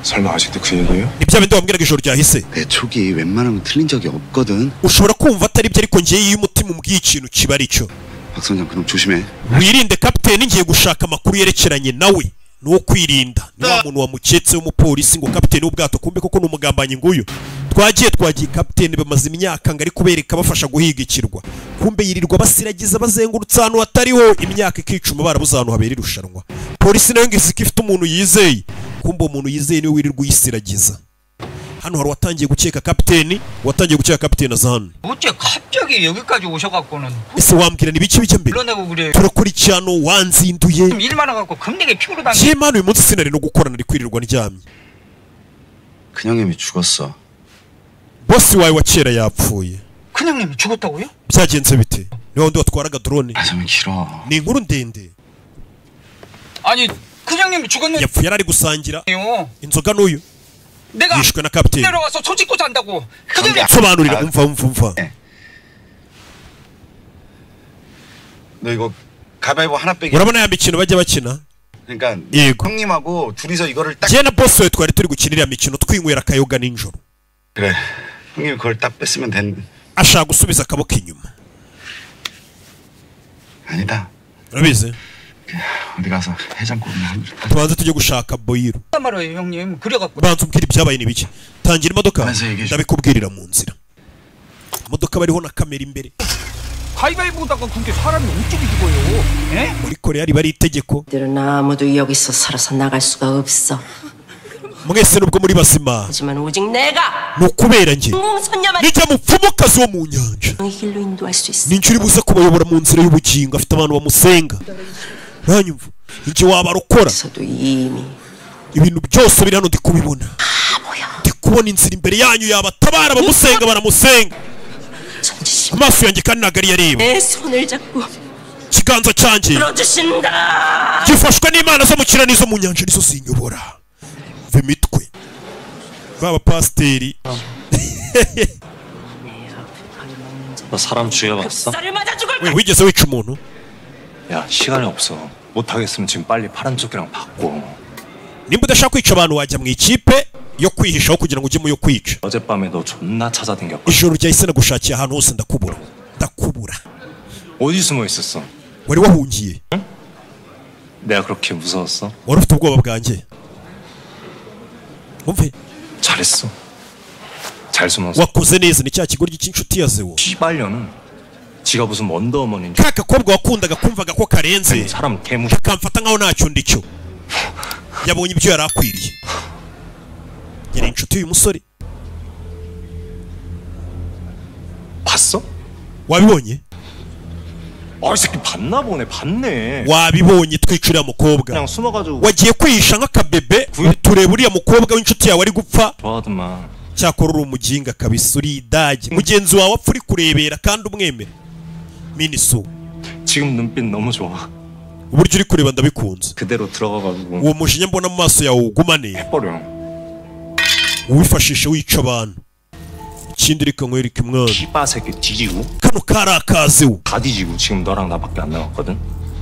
설마 아직도 그 얘기예요? 닙자면도 엄기라기 쇼르자 히세. 내 촉이 웬만하면 틀린 적이 없거든. ushobora kumva atari byo ariko ngiye iyo umutima umbwiye ikintu kiba ari cyo. 박 선장 그럼 조심해. wirinde kapiteni ngiye gushaka amakuru yerekeranye nawe. No kwirinda ni wa muntu wamuketse w'umupolisi ngo kapiteni w'ubwato kumbe koko n'umugambanyi nguyu. Twagiye kapiteni bamaze imyaka ngari kubereka bafasha guhiga ikirwa. Kumbe yirirwa basiragiza bazengurutsa ahantu hatariho imyaka ikicuma barabuza ahantu habera irushanwa. Polisi nayo ngisi ifite umuntu yizeye. Kumbe umuntu yizeye niwe wirirwa uyisiragiza. hano hari watangiye gukeka kapiteni azahano. 어째 갑자기 여기까지 오셔갖고는 ese wambwira ni biki bijya mbere 불러내고 그래. turakurikirana wanzinduye 일 많아갖고 금되게 피부로 당겨. Jimana uyu munsi sinari no gukorana ari kwirirwa ndyamye. 큰형님이 죽었어. bosi wawe wa kera yapfuye. 큰형님이 죽었다고요? byagenze bite? niwe wundi watwaraga drone. 좀 길어. ni inkuru ndende. 아니 큰형님이 죽었는데 yapfuye yarari gusangira inzoga n'uyu. 내가 yishwe na kapiteni. 내려와서 소 짓고 산다고. sobanurira umva. 너 이거 가위바위보 하나 빼기. urabona ya mikino bajya bakina? 그러니까 yego. 형님하고 둘이서 이거를 딱. je na boss we twari turi gukinira mikino twinywera akayoga ninjoro. 그래. 형님 그걸 딱 뺐으면 된. ashaka gusubiza akaboko inyuma. 아니다. urabizi? 어디 가서 해장국 먹으면. tubanze tujye gushaka boyiro. 말아요 형님. 그래갖고. banza umbwira ibyabaye ni biki. tangira imodoka ndabikubwirira mu nzira. imodoka bariho na kamera imbere. 가위바위보다가 그게 사람이 어떻게 죽어요? 에? muri Korea riba ari itegeko. 들은 아무도 여기서 살아서 나갈 수가 없어. mwese nubwo muri bazima. 하지만 오직 내가 ni ukubera njye 공선녀만 nijya mupfumukazi wo mu nyanja. 길로 인도할 수 있어. ninjye uri buze kubayobora mu nzira y'ubugingo afite abantu bamusenga. ntanyumva njye wabarokora. ibintu byose biri hano ndi kubibona. ndi kubona inzira imbere yanyu yabatabara bamusenga baramusenga. amaso yanjye kandi ntabwo ari yareba. 내 손을 잡고 ikiganza cyanjye 풀어주신다. gifashwe n'imana zo mu kirere n'izo mu nyanja nizo zinyobora. mve mitwe baba pasiteri. 너 사람 죽여봤어? 왜 wigeze wica umuntu? 야 시간이 없어. 못하겠으면 지금 빨리 파란 조끼랑 바꿔. nimba udashaka kwica abantu wajya mu ikipe yo kwihishaho kugira ngo ujye mu yo kwica. 어젯밤에 너 존나 찾아댕겼거든. ijoro ryahise nagushakira ahantu hose ndakubura. 어디 숨어 있었어? wari wahungiye? 내가 그렇게 무서웠어? wari ufite ubwoba bwanjye? umve. 잘했어. 잘 숨었어. wakoze neza. ni cya kigoryi cy'inshuti ya Zewo. 시발년은 지가 무슨 원더우먼인 ka gakobwa wakundaga kumvaga ko karenze 사람 개무시 kamfata nkaho ntacyo ndicyo. yabonye ibyo yari akwiriye. yari inshuti y'uyu musore. 봤어? wabibonye? 이 새끼 봤나 보네. 봤네. wabibonye twicuriye mukobwa. 그냥 숨어가지고 wagiye kwihisha nk'akabebe tureba uriya mukobwa w'inshuti yawe ari gupfa. 좋아하더만. cyakora uri umuginga kabisa uri idage. mugenzi wawe apfa uri kurebera kandi umwemera. miniso 지금 눈빛 너무 좋아. uburyo uri kureba ndabikunze. 그대로 들어가가지고 uwo mujinya mbona mu maso yawe ugumane. 해버려. uwifashishe wica abantu. ikindi reka nkwereke mwana. 씨바새끼 뒤지고. kano karakazeho. 다 뒤지고 지금 너랑 나밖에 안 남았거든.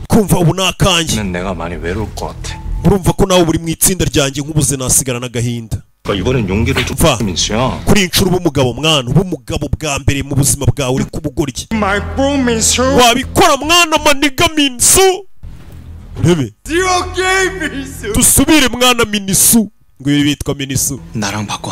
kumva ubu nakanjye. 내가 많이 외로울 것 같아. urumva ko nawe uri mu itsinda ryanjye nk'ubuze nasigara n'agahinda. 이번엔 용기를 좀 민수야. kuri inshuro uba umugabo mwana, uba umugabo bwa mbere mu buzima bwawe uri kubugoryi. wabikora mwana maniga Minsu. urebe dusubire mwana Minisu, ngo ibi bitwa Minisu. 나랑 바꿔.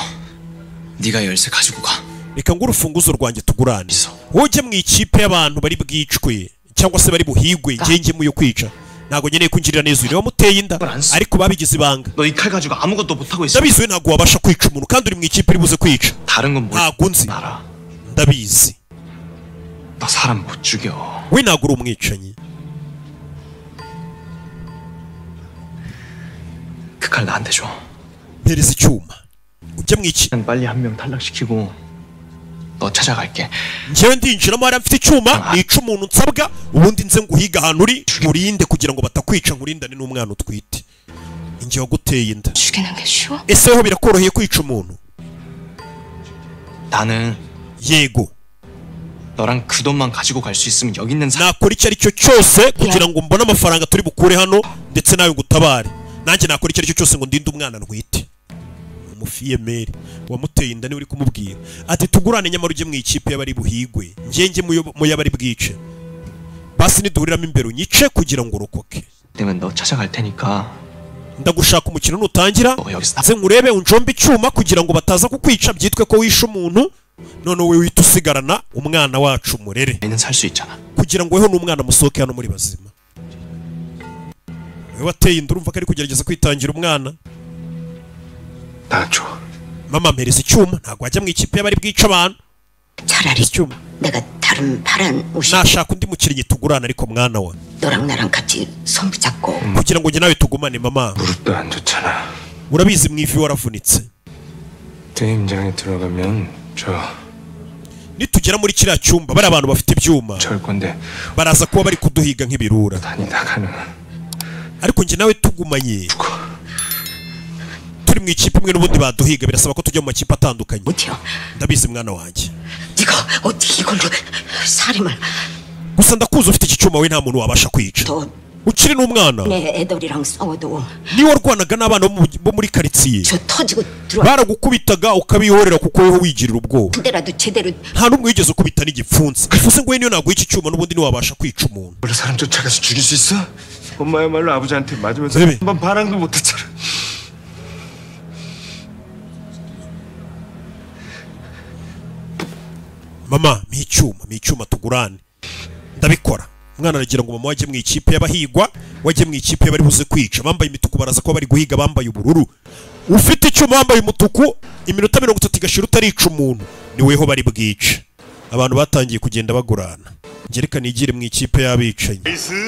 네가 열쇠 가지고 가. reka ngo urufunguzo rwanjye tugurane, wowe ujye mu ikipe y'abantu bari bwicwe cyangwa se bari buhigwe, njye muyo kwica. ntago nkeneye kungirira neza uyu wamuteye inda, ariko babigize ibanga. 너 이 칼 가지고 아무것도 못 하고 있어. ndabizi we ntago wabasha kwica umuntu kandi uri mu ikipe iri buze kwica. 다른 건 ntago nzi, ndabizi. 너 사람 못 죽여. we ntago uri umwicanyi. 그 칼 나한테 줘. mpereza icyuma ujye mu iki. 난 빨리 한 명 탈락시키고 너 찾아갈게. njyewe ndinjiramo hariya mfite icyuma nica umuntu nsabwa, ubundi nze nguhiga ahantu uri nkurinde kugira ngo batakwica, nkurindane n'umwana utwite. njye waguteye inda. 죽이는 게 쉬워? ese ho birakoroheye kwica umuntu? 나는 yego. 너랑 그 돈만 가지고 갈 수 있으면 여기 있는 사람. nakora icyo ari cyo cyose kugira ngo mbone amafaranga turi bukure hano ndetse nawe ngutabare. nanjye nakora icyo ari cyo cyose ngo ndinde umwana ntwite. umufiyemeri wamuteye inda niwe uri kumubwira ati tugurane nyamara ujye mu ikipe y'abari buhigwe, njye mu y'abari bwice. basi niduhuriramo imbere unyice kugira ngo urokoke. 내가 너 찾아갈 테니까. ndagushaka umukino nutangira nze nkurebe unjombe icyuma kugira ngo bataza kukwica byitwe ko wishe umuntu, none wowe wita usigarana umwana wacu murere kugira ngo weho n'umwana musohoke hano muri bazima. wewe wateye inda urumva ko ari kugerageza kwitangira umwana. 나줘. mama mpereza icyuma, ntabwo wajya mu ikipe y'abari bwica abantu. 차라리 내가 다른 파란 옷이. nashaka undi mukinnyi tugurana ariko mwana wa. 너랑 나랑 같이 손 붙잡고. kugira ngo njye nawe tugumane mama. 무릎도 안 좋잖아. urabizi mu ivi waravunitse. 대임장에 들어가면 저 nitugera muri kiriya cyumba bari abantu bafite ibyuma baraza kuba bari kuduhiga nk'ibirura, ariko njye nawe tugumanye turi mu ikipe imwe n'ubundi baduhiga birasaba ko tujya mu makipe atandukanye. ndabizi mwana wanjye. 네가 어떻게 이걸로 살인을. gusa ndakuzi ufite iki cyuma we nta muntu wabasha kwica. ukiri n'umwana. 내 애들이랑 싸워도. niwe warwanaga n'abana bo muri karitsiye. 저 터지고 들어. baragukubitaga ukabihorera kuko weho wigirira ubwoba. 근데라도 제대로. nta n'umwe wigeze ukubita n'igipfunsi. bivuze ngo we niyo naguha iki cyuma n'ubundi niwe wabasha kwica umuntu. 원래 사람 쫓아가서 죽일 수 있어? 엄마야말로 아버지한테 맞으면서 한번 바람도 못했잖아. mama micyuma tugurane. ndabikora. umwana aragira ngo mama wajye mu ikipe y'abahigwa, wajye mu ikipe y'abari buze kwica. bambaye imituku baraza kuba bari guhiga bambaye ubururu. ufite icyuma wambaye umutuku iminota 30 igashira utarica umuntu ni weho bari bwice. abantu batangiye kugenda bagurana. ngereka nigire mu ikipe y'abicanyi.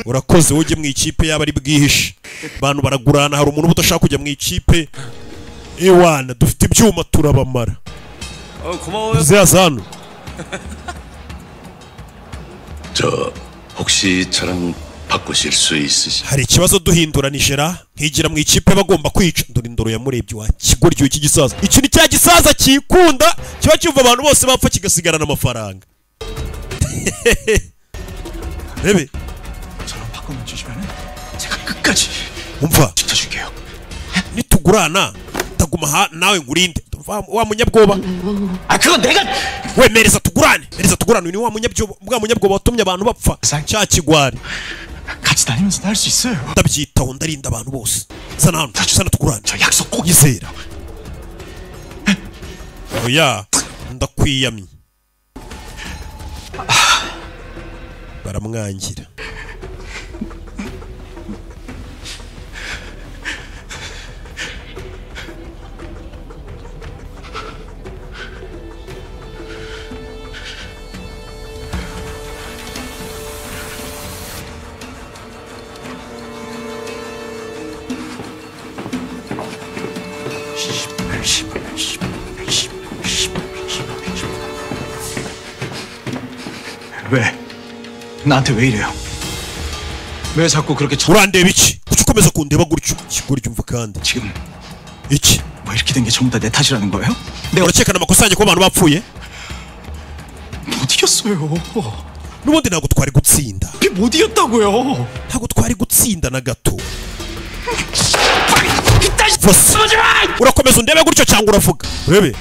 urakoze wowe mu ikipe y'abari bwihishe. abantu baragurana, hari umuntu udashaka kujya mu ikipe. ewana dufite ibyuma turabamara. 고마워요. zazano. 저 혹시 저랑 바꾸실 수 있으시? hari ikibazo duhinduranijera nkigira mu ikipe bagomba kwica. ndori ndoro yamurebye wa kigoryo iki gisaza. iki ni cya gisaza kikunda kiba cyumva abantu bose bapfa kigasigarana amafaranga. bebe 저랑 바꿔만 주시면은 제가 끝까지 umva 지켜줄게요. nitugurana ndaguma nawe ngurinde. wa munyabwoba. 그건 내가. we mereza tugurane ni wa munyabwoba watumye abantu bapfa. cya kigwari. 같이 다니면서 할 수 있어요. ndabyitaho ndarinda abantu bose. sana tugurane. 저 약속 꼭 yizera. oya ndakwiyamye. baramwangira. 왜? 나한테 왜 이래요? 왜 자꾸 그렇게 urandeba iki? kuki ukomeza kundeba gutyo? kigori cyumva kandi. 지금 iki? 뭐 이렇게 된 게 전부 다 내 탓이라는 거예요? urakekana amakosa yanjye ko abantu bapfuye? 못 이겼어요. n'ubundi ntabwo twari gutsinda. 못 이겼다고요. ntabwo twari gutsinda na gato. urakomeza undebe gutyo cyangwa uravuga urebe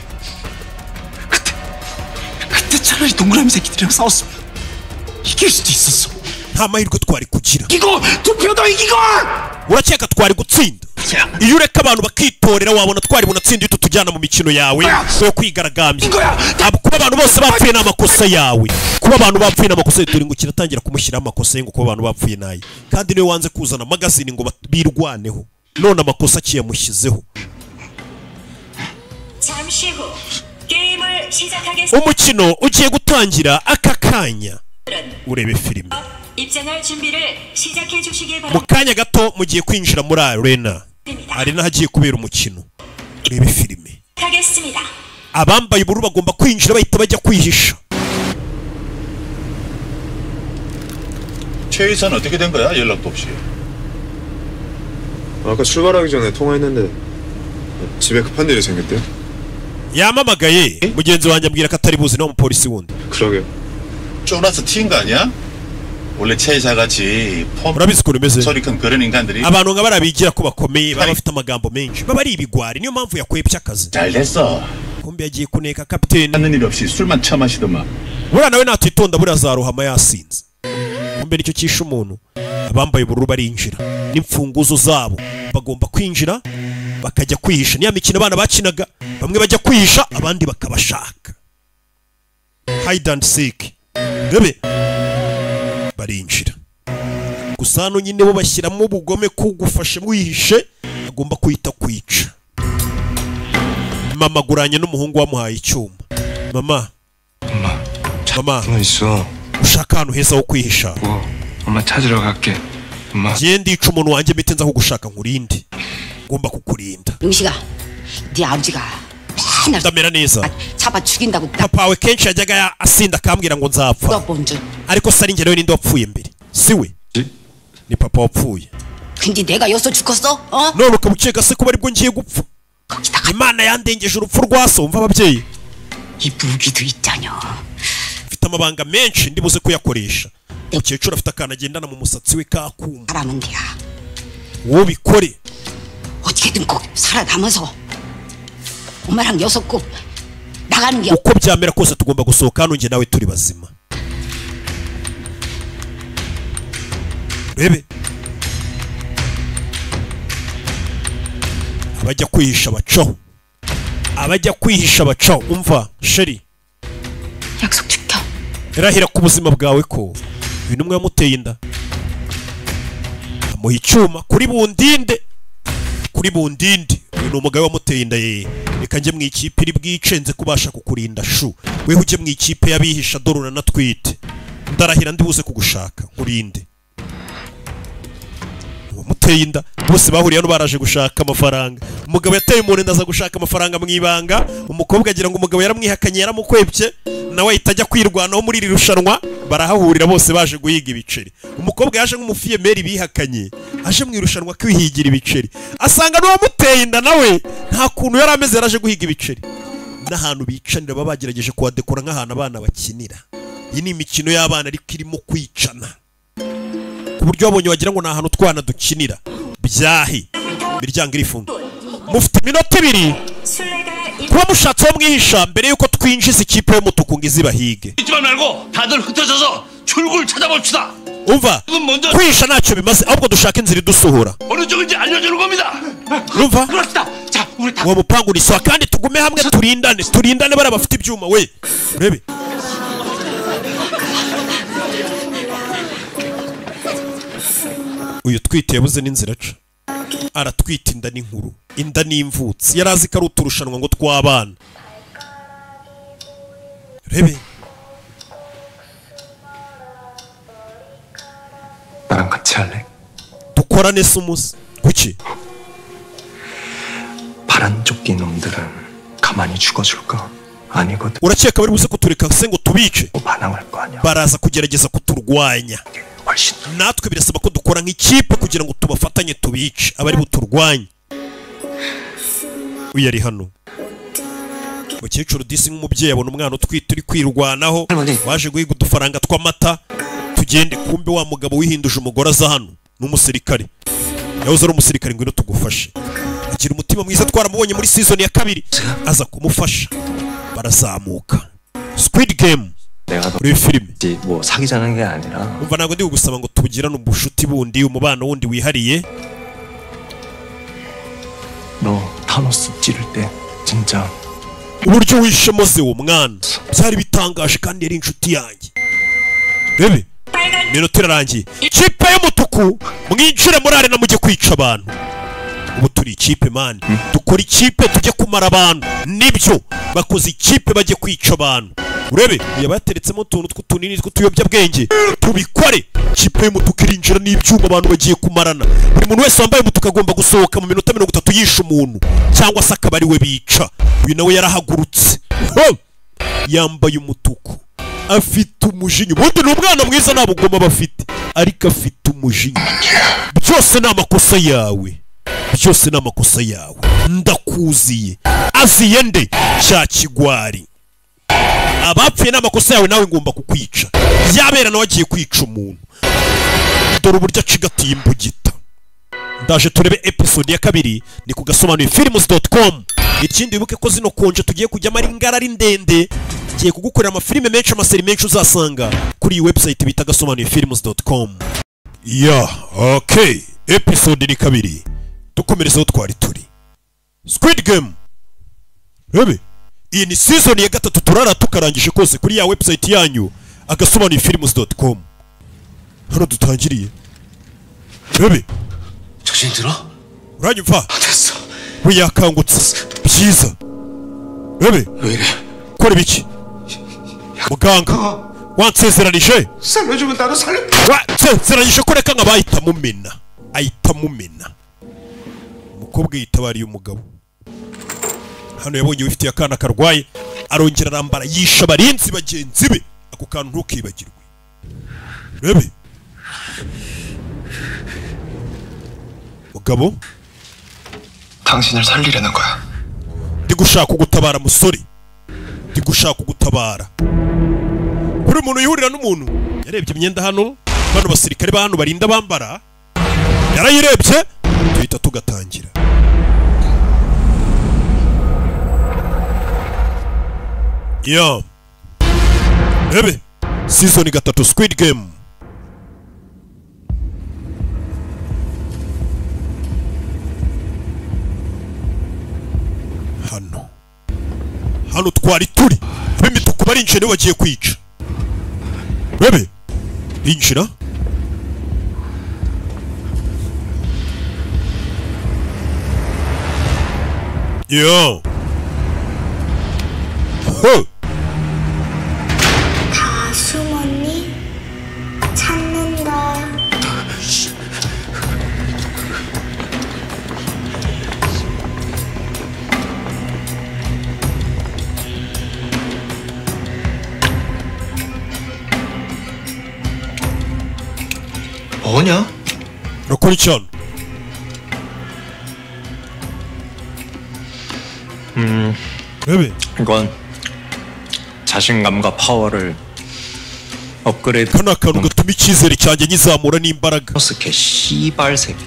그때 차라리 동그라미 새끼들이랑 싸웠으면 이길 수도 있었어. nta mahirwe twari kugira 이거 투표도 이기고 urakeka twari gutsinda iyo ureka abantu bakitorera wabona twari bunatsinda iyo tujyana mu mikino yawe yo kwigaragambya kuba abantu bose bapfuye n'amakosa yawe kuba abantu bapfuye n'amakosa turi ngo kiratangira kumushyiraho amakosa ye ngo kuba abantu bapfuye naye kandi niwe wanze kuzana magazine ngo birwaneho none amakosa akiyamushyizeho umukino ugiye gutangira aka kanya urebe filime mu kanya gato mugiye kwinjira muri arena arena hagiye kubera umukino urebe filime abambaye ubururu bagomba kwinjira bahita bajya kwihisha 최 이사는 어떻게 된 거야? 연락도 없이. 아까 출발하기 전에 통화했는데 집에 급한 일이 생겼대요. yamamagaye mugenzi wanjye ambwira ko atari buzi no mu polisi wundi 그러게요. 쪼나서 튄 거 아니야? 원래 최 이사 같이 urabizi ukuntu umeze 소리 큰 그런 인간들이 abantu nka barabigira ko bakomeye baba bafite amagambo menshi baba ari ibigwari niyo mpamvu yakwebye akazi 잘 됐어. kumbe yagiye kuneka kapiteni 하는 일 없이 술만 처마시더만. buriya nawe natitonda buriya azarohama yasinze kumbe nicyo cyishe umuntu abambaye ubururu barinjira n'imfunguzo zabo bagomba kwinjira bakajya kwihisha niya mikino abana bakinaga bamwe bajya kwihisha abandi bakabashaka hide and seek rebe barinjira gusa hano nyine bo bashyiramo ubugome kugufashe mwihishe agomba kwita kwica mama guranye n'umuhungu wamuhaye icyuma mama 있어. ushaka ahantu heza ho kwihisha 엄마 찾으러 갈게. 엄마. ngiye ndica umuntu wanjye mite nza kugushaka nkurinde ngomba kukurinda 용식아 네 아버지가 맨날 ndamera neza 잡아 죽인다고 papa wawe kenshi yajyaga asinda akambwira ngo nzapfa ariko se ari njye rero ninde wapfuye mbere si we ni papa wapfuye 근데 내가 여기서 죽었어? 어? none ukaba ukeka se kuba aribwo ngiye gupfa imana yandengeje urupfu rwa so umva ababyeyi 이 무기도 있잖여 mfite amabanga menshi ndibuze kuyakoresha umukecuru afite akantu agendana mu musatsi we kakuma 잘하면 돼야 wowe bikore 어떻게든 꼭 살아남아서 엄마랑 여섯 꼭 나가는 게 uko byamera kose tugomba gusohoka hano njye nawe turi bazima rebe abajya kwihisha bacaho abajya kwihisha bacaho umva sheri 약속 지켜 irahira ku buzima bwawe ko ibintu umwe yamuteye inda amuha icyuma kuri bundinde uyu ni umugabo wamuteye inda ye reka njye mu ikipe iri bwicenze kubasha kukurinda shu weho ujye mu ikipe y'abihisha dore uranatwite ndarahira ndibuze kugushaka nkurinde wamuteye inda bose bahuriye hano baraje gushaka amafaranga umugabo yateye umuntu inda aza gushaka amafaranga mu ibanga umukobwa agira ngo umugabo yaramwihakanye yaramukwebye nawe ahita ajya kwirwanaho muri iri rushanwa barahahurira bose baje guhiga ibiceri umukobwa yaje nk'umufiyemeri bihakanye aje mu irushanwa kwihigira ibiceri asanga n'uwamuteye inda nawe nta kuntu yari ameze yaraje guhiga ibiceri n'ahantu bicanira baba bagerageje kuhadekora nk'ahantu abana bakinira iyi ni imikino y'abana ariko irimo kwicana ku buryo wabonye wagira ngo ni ahantu twana dukinira byahi imiryango irifunga mufite iminota ibiri kuba mushatse wo mwihisha mbere yuko twinjiza ikipe y'umutuku ngo izibahige 잊지만 말고 다들 흩어져서 출구를 찾아봅시다. umva kwihisha ntacyo bimaze ahubwo dushaka inzira idusohora 어느 쪽인지 알려주는 겁니다. urumva 자, 우리 다 uwo mupangu ni sawa kandi tugume hamwe turindane bari bafite ibyuma we urebe uyu twite yabuze n'inzira aca aratwita inda n'inkuru inda n'imvutsi yari azi ko ari uturushanwa ngo tw'abana rebe 나랑 같이 할래? dukorane se umuze kuki 파란 조끼 놈들은 가만히 죽어줄까? 아니거든. urakeka bari buze kutureka se ngo tubice 반항할 거 아니야. baraza kugerageza kuturwanya natwe birasaba ko dukora nk'ikipe kugira ngo tubafatanye tubice abari buturwanye uyu ari hano mukecuru disi nk'umubyeyi abona umwana utwite uri kwirwanaho waje guhiga udufaranga tw'amata tugende kumbe wa mugabo wihinduje umugore aza hano n'umusirikare yahoze ari umusirikare ngwino tugufashe agira umutima mwiza twaramubonye muri season ya 2 aza kumufasha barazamuka Squid Game muri filime 뭐 사귀자는 게 아니라 umva ntabwo ndi gusaba ngo tugirane ubushuti bundi umubano wundi wihariye 너 타노스 찌를 때 진짜 uburyo wishe Moze uwo mwana byari bitangaje kandi yari inshuti yanjye bebe minota irarangiye ikipe y'umutuku mwinjire muri arena mujye kwica abantu ubu turi ikipe mani dukora ikipe tujye kumara abantu nibyo bakoze ikipe bajye kwica abantu urebe yabateretsemo utuntu tw'utunini tw'utuyobyabwenge tubikore ikipe y'umutuku irinjira n'ibyuma abantu bagiye kumarana buri muntu wese wambaye umutuku agomba gusohoka mu minota 30 yisha umuntu cyangwa se akaba ari we bica uyu nawe yarahagurutse yambaye umutuku afite umujinya ubundi ni umwana mwiza nta bugoma bafite ariko afite umujinya byose ni amakosa yawe byose ni amakosa yawe ndakuziye aziye nde cya kigwari abapfuye n'amakosa yawe nawe ngomba kukwica yabera nawe agiye kwica umuntu dore uburyo acigatiye imbugita ndaje turebe episode ya 2 ni ku gasobanuye films.com ikindi wibuke ko zino konje tugiye kujyamo ari ngarari ndende ngiye kugukorera amafilime menshi amaseri menshi uzasanga kuri iyi website bita gasobanuye films.com okay episode ni 2 dukomerezaho twari turi Squid Game rebe iyi ni season ya 3 turara tukarangije kose kuri ya website yanyu agasobanuye films.com hano dutangiriye rebe 정신 들어? uranyumva 됐어 we yakangutse byiza rebe 왜 이래 kora biki muganga wansezeranije 살려주면 나도 살려 wansezeranije ko reka nk'abahita mumena ahita mumena umukobwa yitabariye umugabo hano yabonye wifitiye akana karwaye arongera arambara yisha abarinzi bagenzi be ako kantu ntukibagirwe rebe mugabo 당신을 살리려는 거야. ndi gushaka kugutabara musore ndi gushaka kugutabara buri muntu yihurira n'umuntu yarebye imyenda hano bano basirikare ba hano barinda bambara yarayirebye tuhita tugatangira rebe season 3 Squid Game hano twari turi b'imituku barinjira niwe bagiye kwica rebe binjira 다 숨었니? 찾는다. 뭐냐? 로코리천 왜? 이건 자신감과 파워를 업그레이드 카나카누가 투미치세리 cyanjye nyizamura n'imbaraga 개 씨발 새끼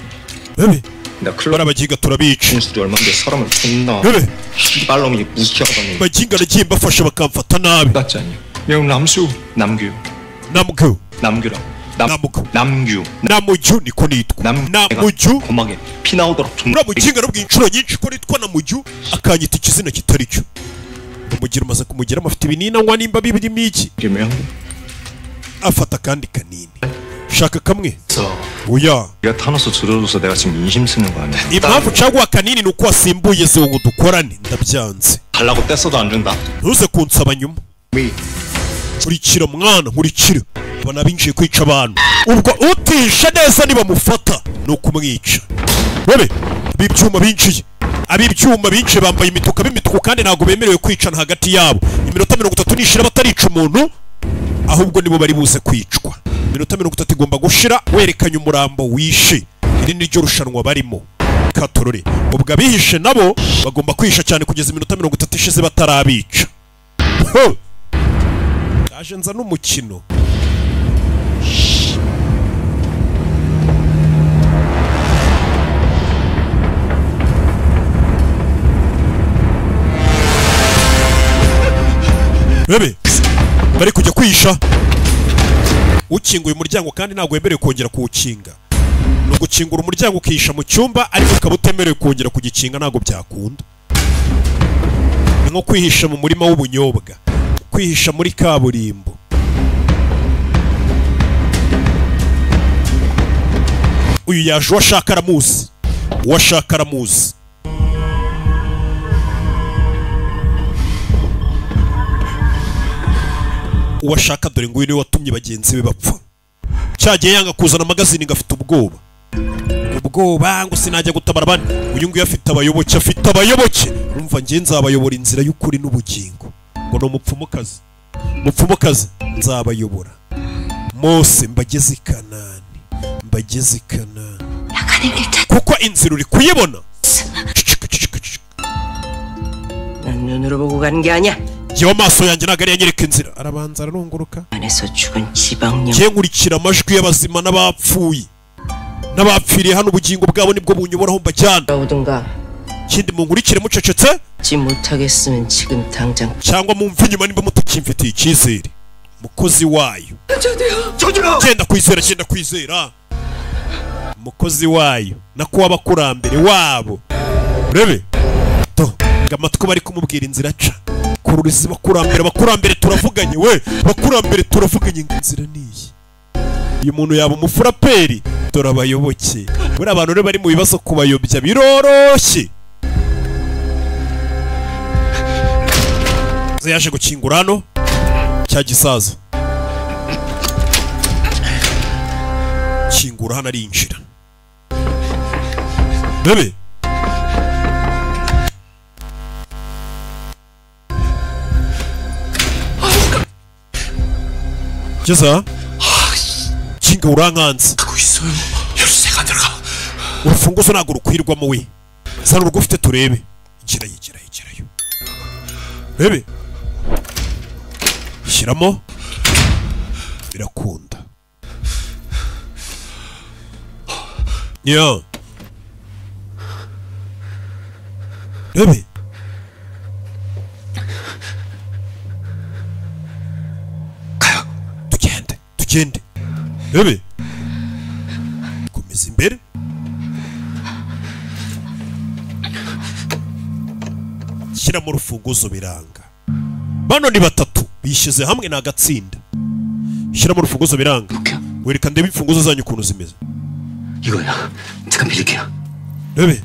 왜? 나 클럽 barabagiga turabica 진수도 얼마인데 사람을 존나 왜? 씨발놈이 무시하다니 baginga nagiye mbafasha bakamfata nabi 맞지 않냐 명 남수 남규 남규라 나무주 niko nitwa namuju 고막에 피 나오도록 uramuginga nabwiye inshuro nyinshi ko nitwa namuju akanyita ikizina kitari cyo umugira maze kumugira amafite ibinini anywa nimba bibirimo iki afata kandi kanini shaka kamwe oya 내가 타노스 들어줘서 내가 지금 인심 쓰는 거 아니야 impamvu caguha kanini ni uko wasimbuye zewo ngo dukorane ndabyanze 달라고 뗐어도 안 준다 ntuze kunsaba nyuma nkurikira mwana nkurikira abana binjiye kwica abantu ubwo utisha neza nibamufata ni ukumwica webe ab'ibyuma binjiye bambaye imituku kandi ntabwo bemerewe kwicana hagati yabo iminota 30 nishira batarica umuntu ahubwo nibo bari buze kwicwa iminota 30 igomba gushira werekanye umurambo wishe iri ni ryo rushanwa barimo katorore ubwo abihishe nabo bagomba kwisha cyane kugeza iminota 30 ishize batarabica aje nza n'umukino Rebe bari kujya kwihisha. Ukinguye umuryango kandi ntabwo wemerewe kongera kuwukinga. No gukingura umuryango ukihisha mu cyumba ariko ukaba utemerewe kongera kugikinga ntabwo byakunda. Ni nko kwihisha mu murima w'ubunyobwa, kwihisha muri kaburimbo. Uyu yaje washaka aramuzi, washaka aramuzi. Uwashaka dore ngo uyu niwe watumye bagenzi be bapfa. Cyagiye yanga kuzana magazine ngafite ubwoba. Ubwoba ngo sinajya gutabara abandi. Uyu nguyu afite abayoboke, afite abayoboke. Urumva ngiye nzabayobora inzira y'ukuri n'ubugingo. Ngo no mupfumukazi. Mupfumukazi nzabayobora. Mose mbageze i Kanani. Mbageze i Kanani. Kuko inzira uri kuyibona. 난 눈으로 보고 가는 게 아니야. Jewe amaso yanjye ntabwo ari yanyereka inzira. Arabanza aranunguruka. 안에서 죽은 지방령. Ngiye nkurikira amajwi y'abazima n'abapfuye. N'abapfiriye hano ubugingo bwabo nibwo bunyoboraho mbajyana. Kindi munkurikire mucecetse. 지 못하겠으면 지금 당장. Cyangwa mumve inyuma nimba mutakimfitiye icyizere. Mukozi wayo. Genda kwizera, genda kwizera. Mukozi wayo. Nakuwa abakurambere wabo. Rebe. To, ngamatko bari kumubwira inzira aca. Kururiza bakurambere turavuganye we. Bakurambere turavuganye inzira niyi. Uyu muntu yaba umufuraperi. Dore abayoboke. Buri abantu rero bari mu bibazo kubayobya biroroshye. Yaje gukingura hano cya gisaza. Kingura hano arinjira. Bebe Jeza kinga urankanze. 열쇠가 들어가. Urufunguzo ntabwo rukwirwamo we. Zana urugo ufite turebe. Igirayo. Bebe shyiramo birakunda. Bebe 가요. tugende. Bebe komeza imbere. Shyiramo urufunguzo biranga. Bano ni batatu bishize hamwe na gatsinda. Shyiramo urufunguzo biranga. Wereka ndebe imfunguzo zanyu ukuntu zimeze. 이거야. 잠깐 빌릴게요. Bebe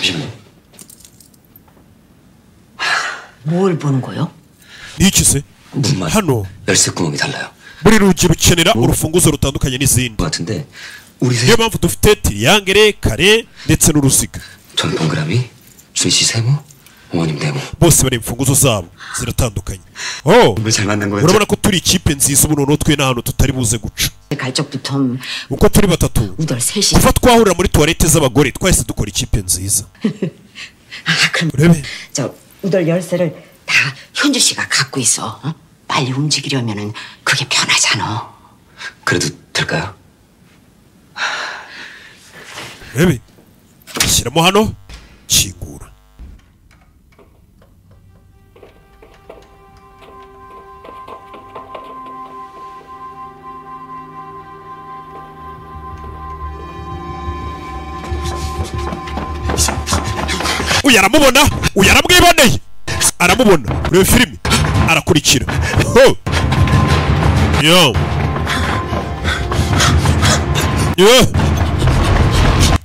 잠시만요. 뭘 보는 거요? 니치세? 문만 hano 열쇠 구멍이 달라요. buri rugi rukenera urufunguzo rutandukanye n'izindi. 같은데 우리 세 niyo mpamvu dufite tiriyangere, kare ndetse n'uruziga. 전 동그라미, 수희 씨 세모, 어머님 네모. bose bari imfunguzo zabo ziratandukanye. Oh, 잘 만난 거예요. urabona ko turi ikipe nziza ubu noneho twe n'ahantu tutari buze guca. 갈 적부터 uko turi batatu 우덜 셋이. kuva twahurira muri toilette z'abagore twahise dukora ikipe nziza. 그럼 urebe 저 우덜 열쇠를 다 현주 씨가 갖고 있어. 어? 빨리 움직이려면은 그게 편하잖아. 그래도 될까요? urebe shyiramo hano kingura. uyu aramubona, uyu aramwiboneye, aramubona. Urebe filimi arakurikira.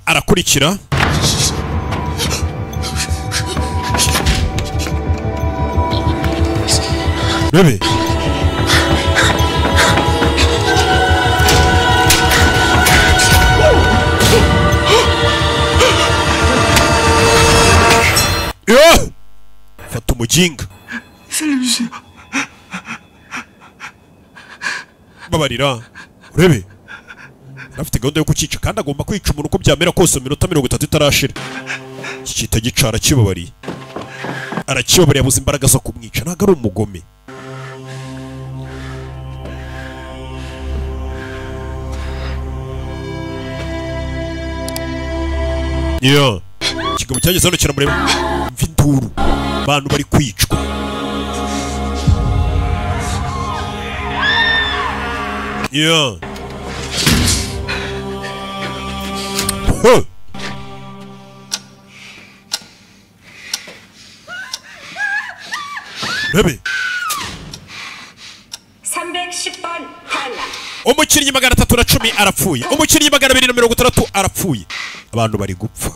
Arakurikira. Bebe fata umujinga. 살려주세요. babarira. Urebe afite gahunda yo kukica kandi agomba kwica umuntu uko byamera kose mu minota 30 itarashira. Kikita gicara kibabariye. arakiyobora yabuze imbaraga zo kumwica ntabwo ari umugome yo ikigabo cyageze hano kiramureba mvinduru abantu bari kwicwa yo Bebe 310번 탈락. umukinnyi 310 arapfuye umukinnyi 260 arapfuye abantu bari gupfa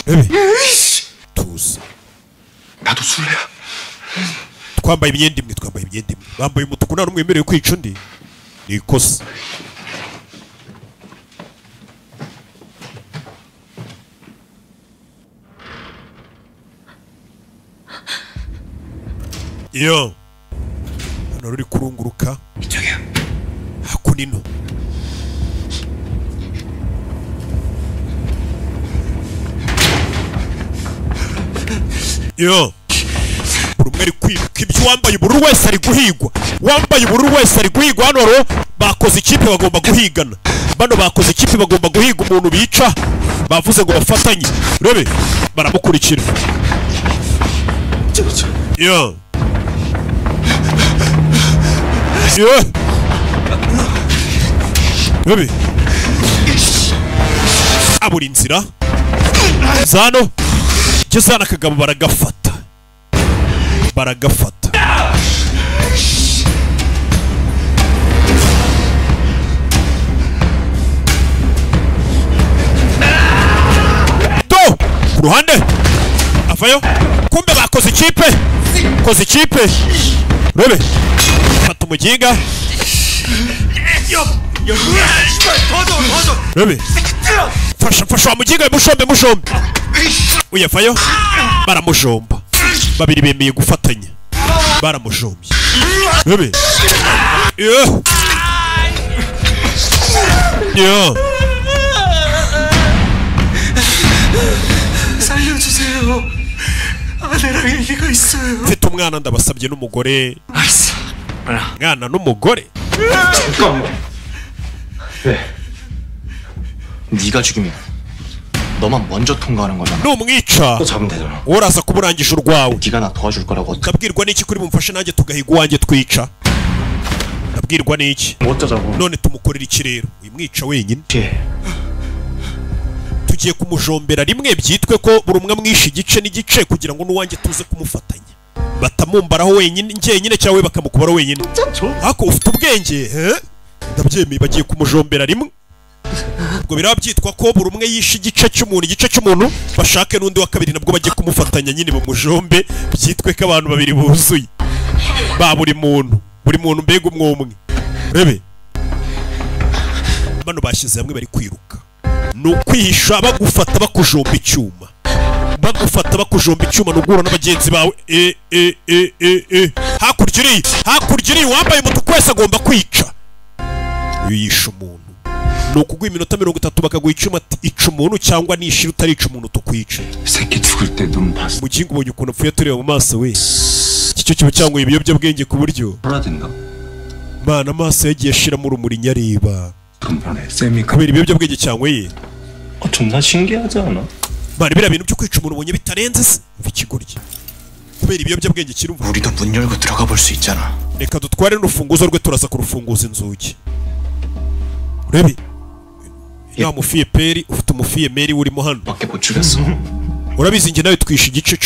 Bebe tuza 나도 술래야. twambaye imyenda imwe bambaye umutuku nta n'umwe wemerewe kwica undi ni ikosa yo hano ruri kurunguruka 이쪽이야. hakunino yo buri umwe ari kwiruka ibyo wambaye ubururu wese ari guhigwa hano rero bakoze ikipe bagomba guhigana bano bakoze ikipe bagomba guhiga umuntu bica bavuze ngo bafatanye rebe baramukurikira yo rebe abura inzira zano Jezana kagabo baragafata do ku ruhande avayo kumbe bakoze ikipe rebe fata umuginga rebe fasha umuginga mushombe uyavayo baramujomba babiri bemeye gufatanya baramujombye bebe 살려주세요. 아내랑 얘기가 있어요. mfite umwana ndabasabye n'umugore mwana n'umugore 잠깐만 왜? 네가 죽이면 너만 먼저 통과하는 거잖아. numwica 또 잡으면 되잖아. uraza kuburangisha urwawe 네가 나 도와줄 거라고 ndabwirwa n'iki kuri bumfashe nanjye tugahiga uwanjye twica ndabwirwa n'iki 어쩌자고 none tumukorera iki rero uyimwica wenyine tugiye kumujombera rimwe byitwe ko buri umwe amwisha igice n'igice kugira ngo n'uwanjye tuze kumufatanya batamumbaraho wenyine njyenyine cyangwa bakamukubaraho wenyine ariko ufite ubwenge ndabyemeye bagiye kumujombera rimwe ubwo biraba byitwa ko buri umwe yishe igice cy'umuntu bashake n'undi wa kabiri nabwo bagiye kumufatanya nyine bamujombe byitwe ko abantu babiri buzuye ba buri muntu mbega umwe rebe bano bashyize hamwe bari kwiruka ni ukwihisha bagufata bakujomba icyuma n'ugura n'abagenzi bawe hakurya iri wambaye umutuku wese agomba kwica iyo yishe umuntu ni ukuguha iminota 30 bakaguha icyuma ica umuntu cyangwa nishira utarica umuntu tukwica mukingo ubonye ukuntu apfuye tureba mu maso we iki cyo kiba cyangwa ibiyobyabwenge ku buryo mana amaso yagiye ashiramo urumuri nyareba kubera ibiyobyabwenge cyangwa ye 존나 신기하지 않아? bari biriya bintu byo kwica umuntu ubonye bitarenze se mva ikigoryi kubera ibiyobyabwenge kirumva 우리도 문 열고 들어가 볼 수 있잖아. reka dutware n'urufunguzo rwe turaza kurufunguza inzugi urebe ya mufiye peri ufite umufiye meri urimo hano 밖에 못 죽였어. urabizi njye nawe twishe igice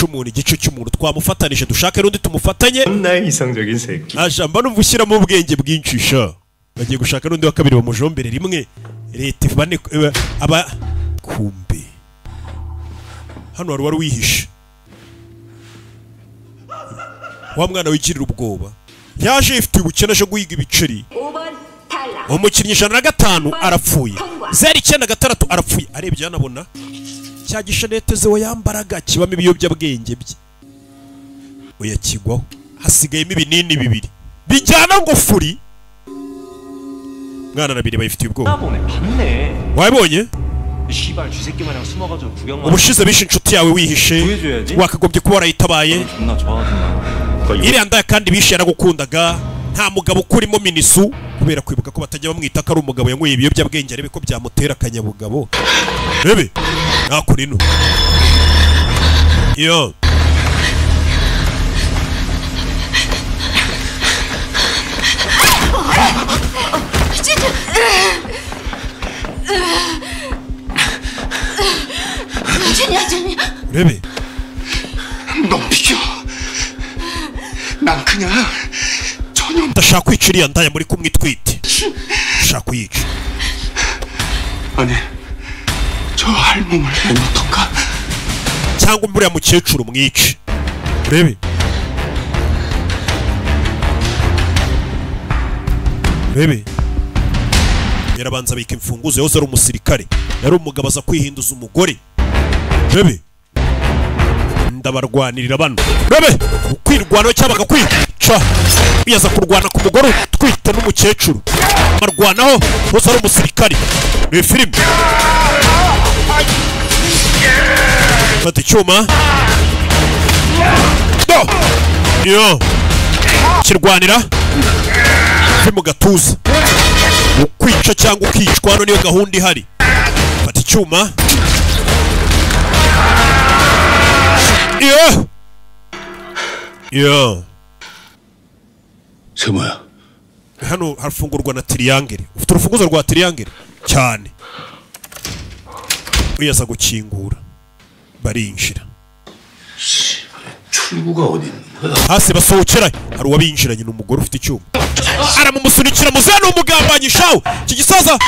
cy'umuntu twamufatanije dushake n'undi tumufatanye 나의 이상적인 새끼. ajamba numva ushyiramo ubwenge bwinshi sha bagiye gushaka n'undi wa kabiri bamujombere rimwe leta bane aba kumbe hano wari wihishe wa mwana wigirira ubwoba yaje ifite ubukene aje guhiga ibiceri umukinnyi 105 arapfuye 096 arapfuye arebye yanabona cya gishanete ze yambaraga kibamo ibiyobyabwenge bye oya kigwaho hasigayemo ibinini bibiri bijyana ngo furi mwana nabiri bayifitiye ubwoba 보네 봤네. wabonye 시발 쥐새끼 마냥 숨어가지고 구경만. ubushize bishe inshuti yawe wihishe wakagombye kuba warayitabaye 존나 좋아하던가. iriya ndaya kandi bishe yaragukundaga nta mugabo ukurimo minisu kubera kwibuka ko batajya bamwita ko ari umugabo yanyweye ibiyobyabwenge arebe ko byamutera akanyabugabo rebe nakuri no yo rebe 넌 비켜. 난 그냥 전혀 ndashaka kwica iriya ndaya muri kumwe itwite ndashaka kuyica 아니 저 할멈을 내놓던가 cyangwa uriya mukecuru mwice rebe rebe yarabanza abika imfunguzo yose ari umusirikare yari umugabo aza kwihinduza umugore rebe ndabarwanirira bano rebe ukwirwanaho cyangwa bakakwica biyaza kurwana ku mugore utwite n'umukecuru amarwanaho bose ari umusirikare ni filime fata icyuma yo kirwanira vi mu gatuza ukwica cyangwa ukicwa hano niyo gahunda ihari fata icyuma yo 세모야 hano harafungurwa na triangle ufite urufunguzo rwa triangle cyane uyaza gukingura barinjira 출구가 어디 있는 거야? hasi basohokera hari uwabinjiranye n'umugore ufite icyuma aramumusunikira muzehe n'umugambanyi shawo iki gisaza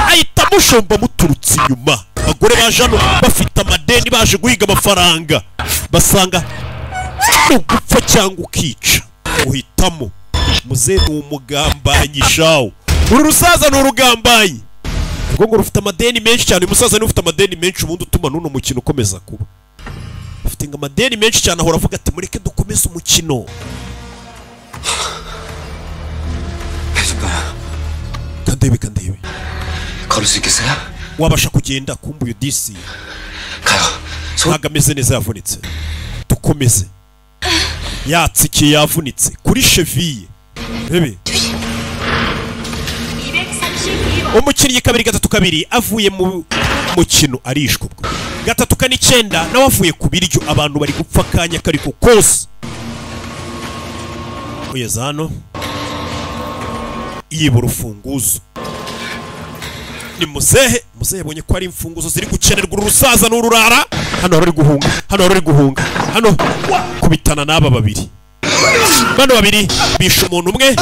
ahita amushomba muturutse inyuma abagore baje hano bafite amadeni baje guhiga amafaranga basanga ugupfa cyangwa ukica uhitamo muzehe ni umugambanyi shawo uru rusaza ni urugambanyi kuko ngo rufite amadeni menshi cyane uyu musaza niwe ufite amadeni menshi ubundi utuma n'uno mukino ukomeza kuba ufite amadeni menshi cyane ahora avuga ati mureke dukomeze umukino kandebe 걸을 수 있겠어요? wabasha kugenda kumva uyu disi ntabwo ameze neza yavunitse dukomeze yatsikiye yavunitse kuri cheviye rebe umukinnyi 2-3 avuye mu mukino arishwe ubwo 3-9 nawe avuye ku biryo abantu bari gupfa kanya kariko kose uyeza hano yiba urufunguzo ni muzehe yabonye ko ari imfunguzo ziri gukenerwa urusaza n'ururara hano hari guhunga hano kubitana n'aba babiri bano babiri bishe umuntu umwe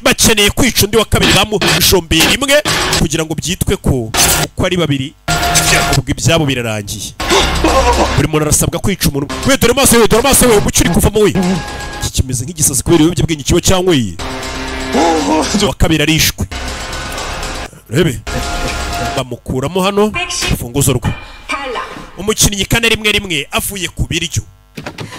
bakeneye kwica undi wa kabiri bamushombeye rimwe kugira ngo byitwe ko uko ari babiri ubwo ibyabo birarangiye buri muntu arasabwa kwica umuntu we dore amaso we umucyo uri kuvamo we iki kimeze nk'igisazi kubera ibiyobyabwenge kiba cyanyweye wa kabiri arishwe rebe bamukuramo hano ufunguzo rwe umukinnyi 4-1 avuye ku biryo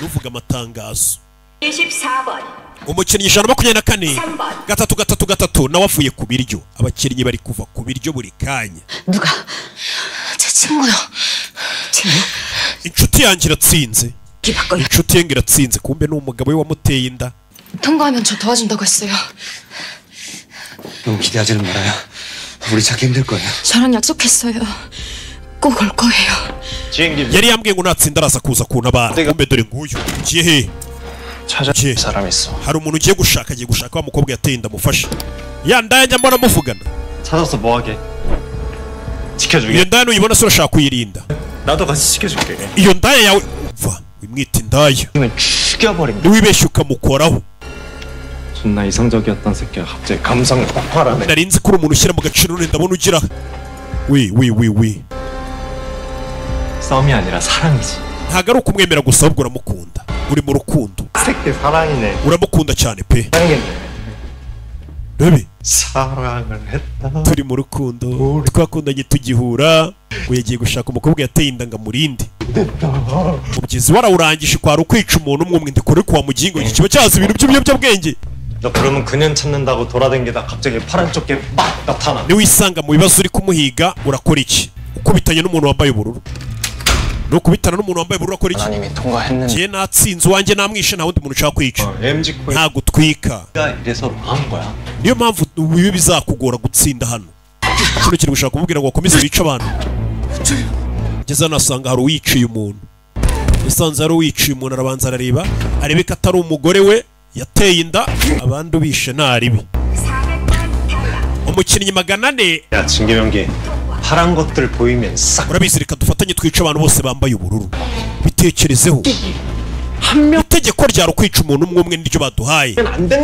nuvuga amatangazo 24번 umukinnyi 124 3-3 nawe avuye ku biryo abakinnyi bari kuva ku biryo buri kanya 누가 제 친구요 친구 inshuti yanjye iratsinze inshuti ye iratsinze kumbe ni umugabo we wamuteye inda 통과하면 저 도와준다고 했어요. 너무 기대하지는 말아요. 우리 찾기 힘들 거예요. 저랑 약속했어요. 꼭 올 거예요. yari yambwiye ngo natsinda araza kuza kuntabara kumbe dore nguyu ugiye he 찾아줄 사람 있어. hari umuntu ugiye gushaka wa mukobwa yateye inda mufasha ya ndaya njya mbona muvugana 찾아서 뭐하게? 지켜주게. iyo ndaya nuyibona se urashaka kuyirinda 나도 같이 지켜줄게. iyo ndaya yawe va wimwita indaya 죽여버린 niwibeshye ukamukoraho 존나 이성적이었던 새끼가 갑자기 감성 폭발하네. nari nzi ko uri umuntu ushyira mu gaciro none ndabona ugira wi 싸움이 아니라 사랑이지. ntago ari ukumwemera gusa ahubwo uramukunda uri mu rukundo 새끼 사랑이네. uramukunda cyane pe rebe 사랑을 했다. turi mu rukundo twakundanye tugihura ngo yagiye gushaka umukobwa yateye inda ngo amurinde umugezi warawurangije kwara ukwica umuntu umwe ndi kure kwa mugingo iki kiba cyaza ibintu by'ibiyobyabwenge 너 그러면 그년 찾는다고 돌아다니다 갑자기 파란 조끼 막 나타나. niwisanga mu bibazo uri kumuhiga urakora iki? ukubitanye n'umuntu wambaye ubururu. Nukubitana n'umuntu wambaye ubururu akora iki? 하나님이 통과했는데. Je natsinze wanjye namwishe nta wundi muntu ushaka kwica. MG 코인. nta gutwika. 이래서 망한 거야. niyo mpamvu ibi bizakugora gutsinda hano. kino kiri gushaka kumubwira ngo akomeze wice abantu. ngeze nasanga hari uwiciye umuntu. yasanze hari uwiciye umuntu arabanza arareba arebe ko atari umugore we yateye inda abandi ubishe ntaribi. umukinnyi 400. 야 진계명기 파란 것들 보이면 싹. urabizi reka dufatanye twica abantu bose bambaye ubururu. bitekerezeho. itegeko ryari kwica umuntu umwe umwe niryo baduhaye.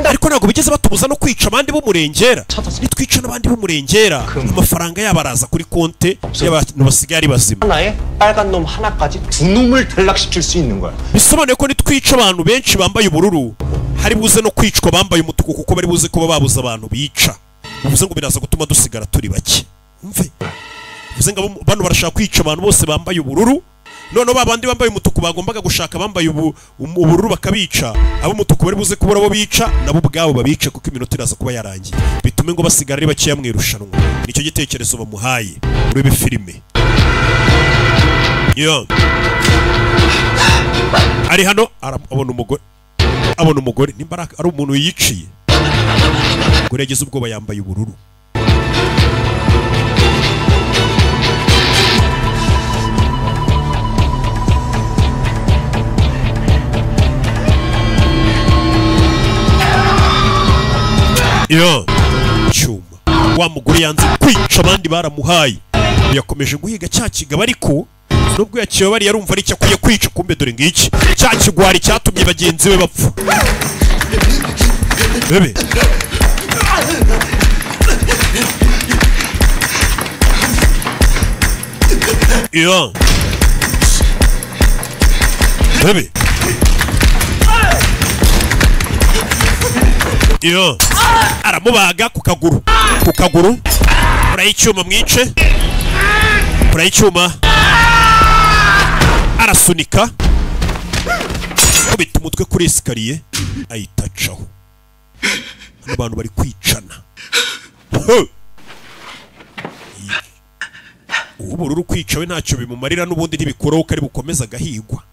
ariko ntabwo bigeze batubuza no kwica abandi b'umurengera. nitwica n'abandi b'umurengera amafaranga yabo araza kuri konte y'abantu basigaye ari bazima. 하나에 빨간 놈 하나까지 두 놈을 탈락시킬 수 있는 거야. bisobanuye ko nitwica abantu benshi bambaye ubururu hari buze no kwicwa bambaye umutuku kuko bari buze kuba babuza abantu bica. bivuze ngo biraza gutuma dusigara turi bake. umve bivuze ngo bano barashaka kwica abantu bose bambaye ubururu. none babandi bambaye umutuku bagombaga gushaka bambaye ubururu bakabica. abo umutuku bari buze kubura abo bica nabo ubwabo babice kuko iminota iraza kuba yarangiye. bitume ngo basigara ari bakeya mu irushanwa. nicyo gitekerezo bamuhaye muri filime. yo ari hano abona umugore nimba ari umuntu yiciye. umugore yagize ubwoba yambaye ubururu. yo cyuma wa mugore yanze kwica abandi baramuhaye. yakomeje guhiga cya kigabo ariko nubwo yakiwe bari yarumva ari cyo akwiye kwica. kumbe dore ngiki cya kigwari cyatumye bagenzi be bapfa. bebe yo bebe yo aramubaga ku kaguru urayicyuma mwice urayicyuma arasunika kubita umutwe kuri esikariye ayitacaho. hano abantu bari kwicana. ubururu kwica we ntacyo bimumarira n'ubundi ntibikuraho ko ari bukomeza agahigwa.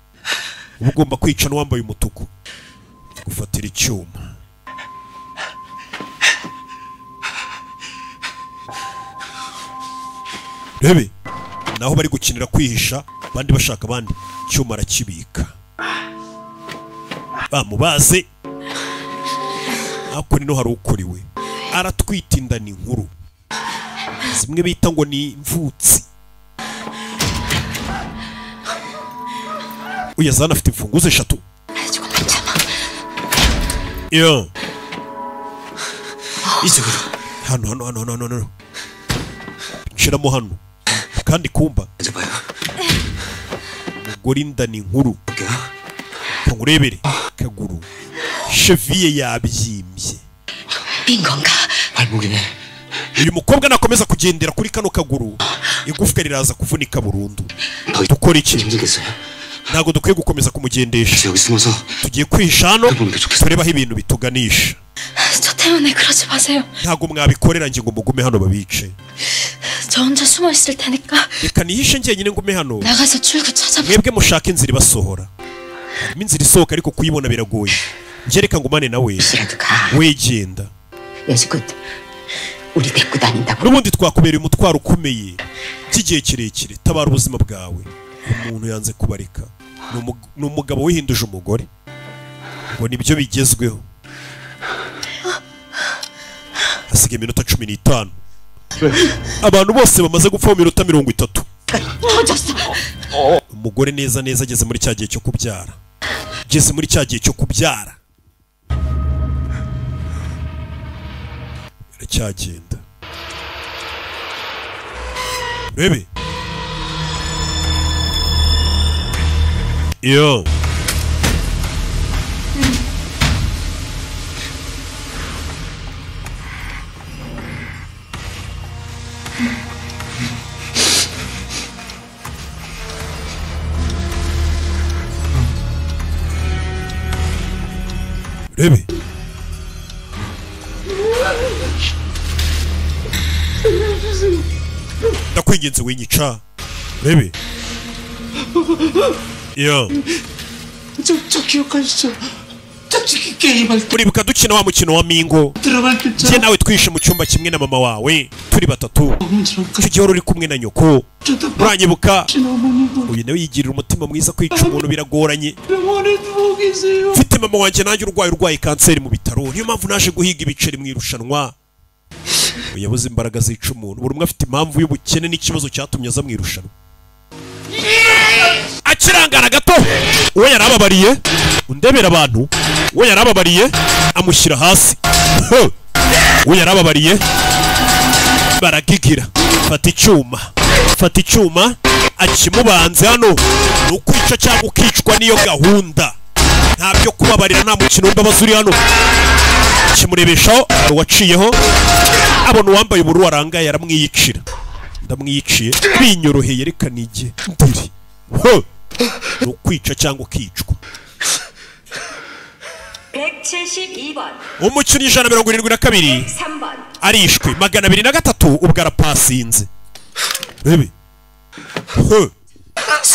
uba ugomba kwica n'uwambaye umutuku gufatira icyuma. rebe naho bari gukinira kwihisha abandi bashaka abandi cyuma arakibika. bamubaze ako nino hari ukuriwe aratwita inda ni nkuru zimwe bita ngo ni imvutsi. uyazana afite imfunguzo 3. yo hano nshiramo hano kandi kumba umugore inda ni nkuru. kangurebere kaguru cheville yabyimbye. 빈건가? 발목이네. uyu mukobwa nakomeza kugendera kuri kano kaguru igufwa riraza kuvunika burundu. dukora iki? ntago dukwiye gukomeza kumugendesha. tugiye kwihisha hano tureba aho ibintu bituganisha. 저 때문에 그러지 마세요. ntago mwabikorera nge ngo mugume hano babice. 저 혼자 숨어 있을 테니까. reka nihishe njyenyine ngume hano. 나가서 출구 찾아봐. mwebwe mushaka inzira ibasohora. harimo inzira isohoka ariko kuyibona biragoye. njye reka ngumane nawe. wegenda. 여지껏 우리 데리고 다닌다고. n'ubundi twakubereye umutwaro ukomeye by'igihe kirekire. tabara ubuzima bwawe. umuntu yanze kubareka ni umugabo wihinduje umugore ngo nibyo bigezweho. hasigaye iminota 15. abantu bose bamaze gupfa mu minota 30. umugore neza ageze muri cya gihe cyo kubyara. iracyagenda. bebe yo rebe ndakwinginze winyica urebe yo 저 기억하시죠? 짝짓기 게임할 때 uribuka dukina wa mukino wa mingo 들어갈 때 njye nawe twishe mu cyumba kimwe na mama wawe turi batatu icyo gihe wari uri kumwe na nyoko uranyibuka uyu nawe yigirira umutima mwiza kwica umuntu biragoranye mfite mama wanjye nanjye urwaye kanseri mu bitaro niyo mpamvu naje guhiga ibiceri mu irushanwa yabuze imbaraga zica umuntu buri umwe afite impamvu y'ubukene n'ikibazo cyatumye aza mu irushanwa akirangara gato uwo yarababariye undebera abantu uwo yarababariye amushyira hasi uwo yarababariye baragigira fata icyuma akimubanze hano ni ukwica cyangwa ukicwa niyo gahunda nta byo kubabarira nta mukino w'imbabazi uri hano kimurebeshaho uwaciyeho abona uwambaye ubururu warangaye aramwiyicira ndamwiyiciye binyoroheye reka nige ndiri ni ukwica cyangwa ukicwa 172번 umukino 172 arishwe 203 ubwo arapasinze rebe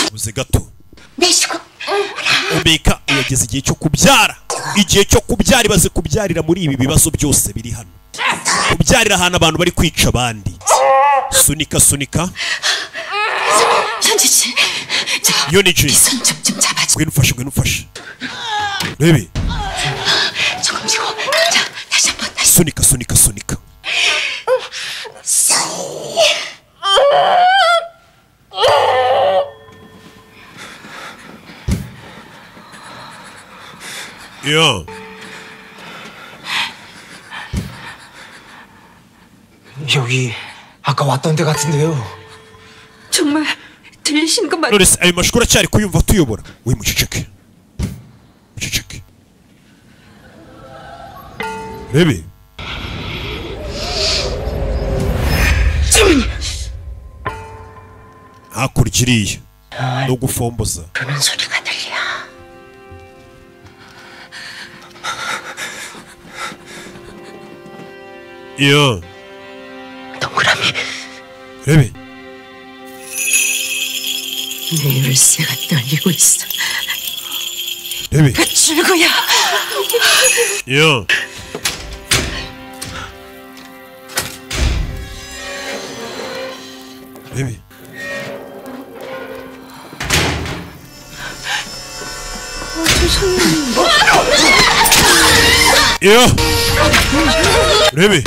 ubuze gato Omeka yageze igihe cyo kubyara ibaze kubyarira muri ibi bibazo byose biri hano kubyarira ahantu abantu bari kwica abandi sunika Yoniji ngwino ufashe rebe sunika 야. 여기 아까 왔던 데 같은데요. 정말 들리시는 거 맞... 노래 아이 마시고라 차리 kuyumva tuyobora we muceceke 레비 hakurikiriye no gufomboza 그런 소리가 들려. 야 동그라미 레비 내 열쇠가 떨리고 있어. 레비 그 출구야. 야 레비 야 레비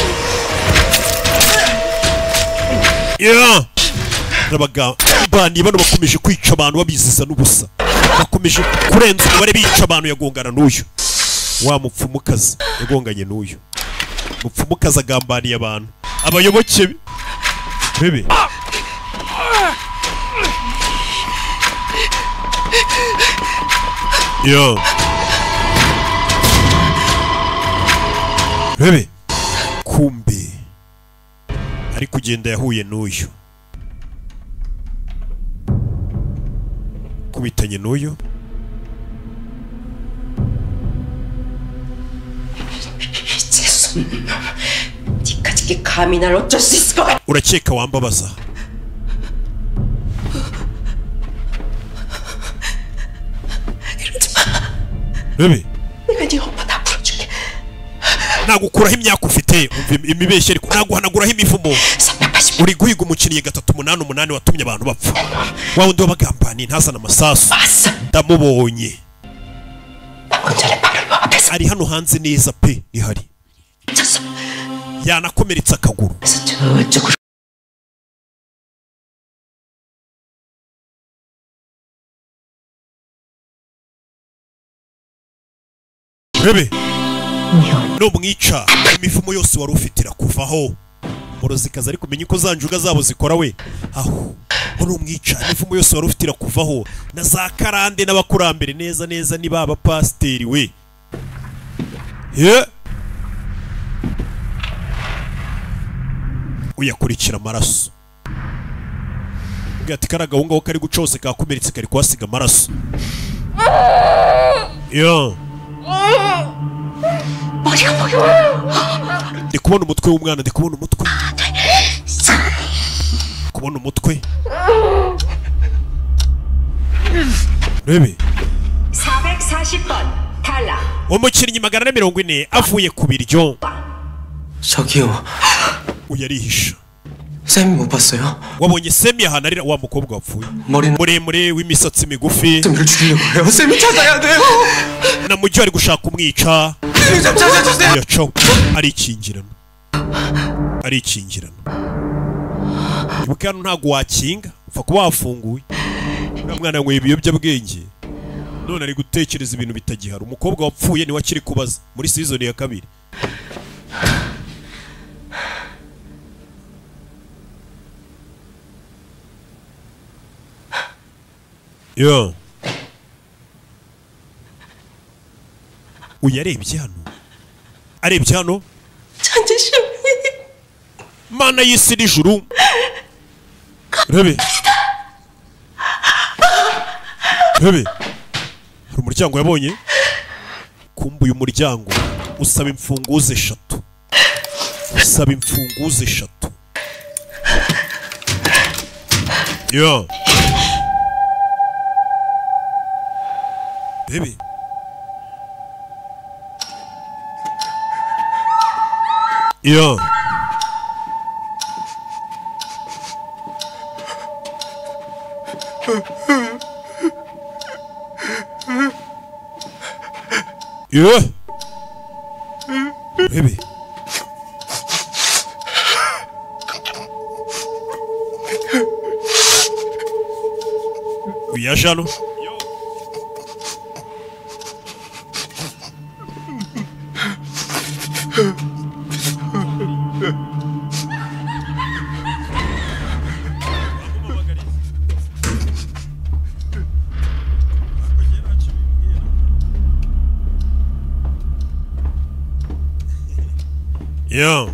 야 abagambani bano bakomeje kwica abantu babiziza n'ubusa bakomeje kurenza umubare bica abantu yagongana n'uyu wa mupfumukazi yagonganye n'uyu mupfumukazi agambaniye abantu abayoboke bebe yo bebe kumbe ari kugenda yahuye n'uyu kubitanye n'uyu 니까지 감히 날 어쩔 수 있을 것 같아. urakeka wambabaza bebe 내가 네 오빠 다 풀어줄게. nagukuraho imyaka ufite imibeshye ariko naguhanaguraho imivumo uri guhiga umukinnyi 388 watumye abantu bapfa wa wundi wabagambaniye ntazana amasasu ndamubonye ari hano hanze neza pe ihari yanakomeretsa akaguru bebe no mwica imivumo yose wari ufite irakuvaho morozikazi ariko menye ko zanjuga zabo zikora we aho no mwica imivumo yose wari ufite irakuvaho na za karande n'abakurambere neza neza ni baba pasteri we uyakurikira amaraso ati karaga wongaho kari gucose kakomeritse kari kwasiga amaraso ndi kubona umutwe w'umwana ndi kubona umutwe kubona umutwe rebe 440번 탈락. umukinnyi 440 avuye ku biryo 저기요. uyarihisha 쌤 못 봤어요? wabonye Semi ahantu arira wa mukobwa wapfuye 머리는 muremure w'imisatsi migufi 쌤을 죽이려고요. 쌤이 찾아야 돼요. na mujyi ari gushaka kumwica 좀 찾아주세요. yaco arikingirana ibuka hano ntago wakinga upfa kuba wafunguye uriya mwana yanyweye ibiyobyabwenge none ari gutekereza ibintu bitagihari umukobwa wapfuye niwe akiri kubaza muri season ya 2 yo uyarebye hano mana y'isi n'ijuru rebe hari umuryango yabonye kumbuye umuryango usaba imfunguzo 3 yo rebe yo yo rebe uyaje hano yo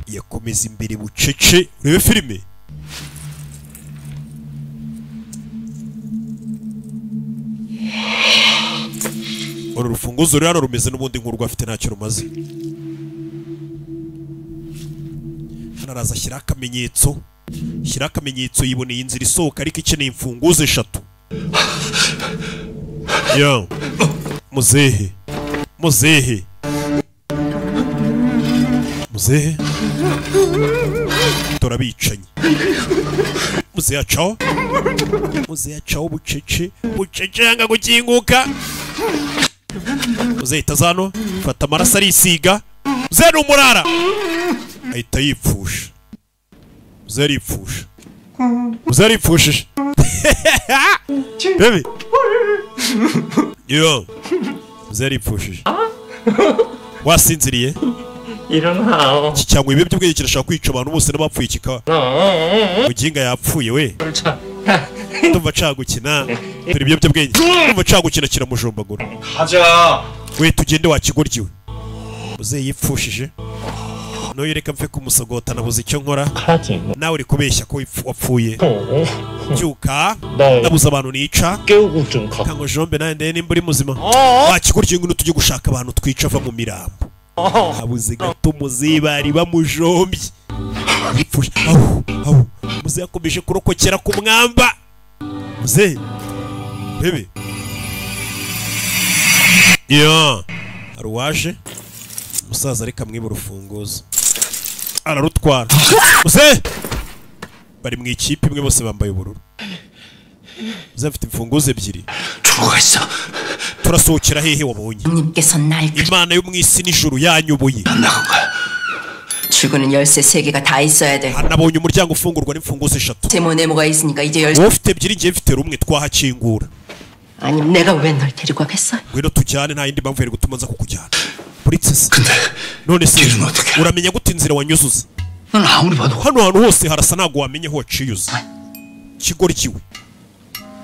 yakomeza imbere bucece urebe filime uru rufunguzo rero rumeze n'ubundi nk'urwo afite ntacyo rumaze hano araza ashyira akamenyetso yiboneye inzira isohoka ariko ikeneye imfunguzo 3 yo muzehe turabicanyi muzehe acaho bucece yanga gukinguka muzehe itazano fata amaraso arisiga muzehe ni umurara ahita yipfusha muzehe aripfushije bebe yo muzehe aripfushije wasinziriye 일어나요. cyangwa ibiyobyabwenge kirashaka kwica abantu bose n'abapfuye kikaba muginga yapfuye we ndumva cagukina turi ibiyobyabwenge ndumva cagukina kiramujombagura 가자. we tugende wakigoryiwe muzehe yipfushije no yereka mfe kumusogota nabuze icyo nkora nawe uri kubeshya ko wapfuye cyuka nabuze abantu nica kango jombe nawe ndeye nimba uri muzima wakigoryiwe ngo tujye gushaka abantu twica ava mu mirambo habuze gato muzehe bari bamujombye muzehe yakomeje kurokokera ku mwamba muzehe bebe yo hari uwaje umusaza reka mwiba urufunguzo ararutwara muzehe bari mu ikipe imwe bose bambaye ubururu muzehe afite imfunguzo 2 turasohokera hehe wabonye imana yo mu isi n'ijuru yanyubuye 출구는 열쇠 3개가 다 있어야 돼. nabonye umuryango ufungurwa n'imfunguzo 3 세모네모가 있으니까 이제 열쇠. wowe ufite 2 ngiye mfite rumwe twahakingura 아니 내가 왜 널 데리고 가겠어? ngwino tujyane nta yindi mpamvu yari gutuma nza kukujyana Princess none se uramenya gute inzira wanyuzuza hano hantu hose harasa ntago wamenye aho waciyuze kigoryiwe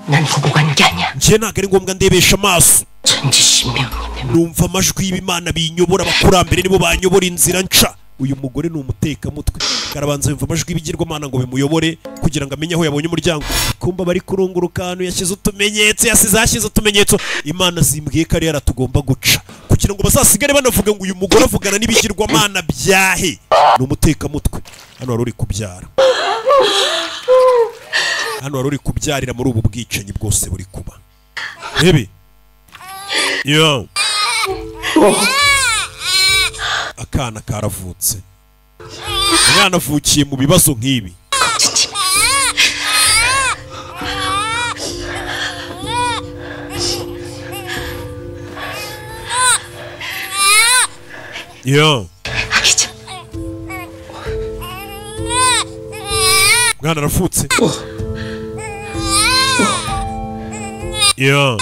난 보고 간 게 아니야. njye ntago ari ngombwa ndebesha amaso 천지신명님의 numva amajwi y'Imana binyobora abakurambere nibo banyobora inzira nca uyu mugore ni umutekamutwe karabanza yumva amajwi y'ibigirwamana ngo bimuyobore kugira ngo amenye aho yabonye umuryango kumba bari kurunguruka ahantu yashyize utumenyetso yasize utumenyetso Imana zimbwiye ko ari yaratugomba guca kugira ngo bazasigare banavuga ngo uyu mugore avugana n'ibigirwamana byahe ni umutekamutwe. Hano wari uri kubyara, hano wari uri kubyarira muri ubu bwicanyi bwose buri kuba. Rebe yo akana karavutse, umwana avukiye mu bibazo nk'ibi. Yo mwana arafutse. Yo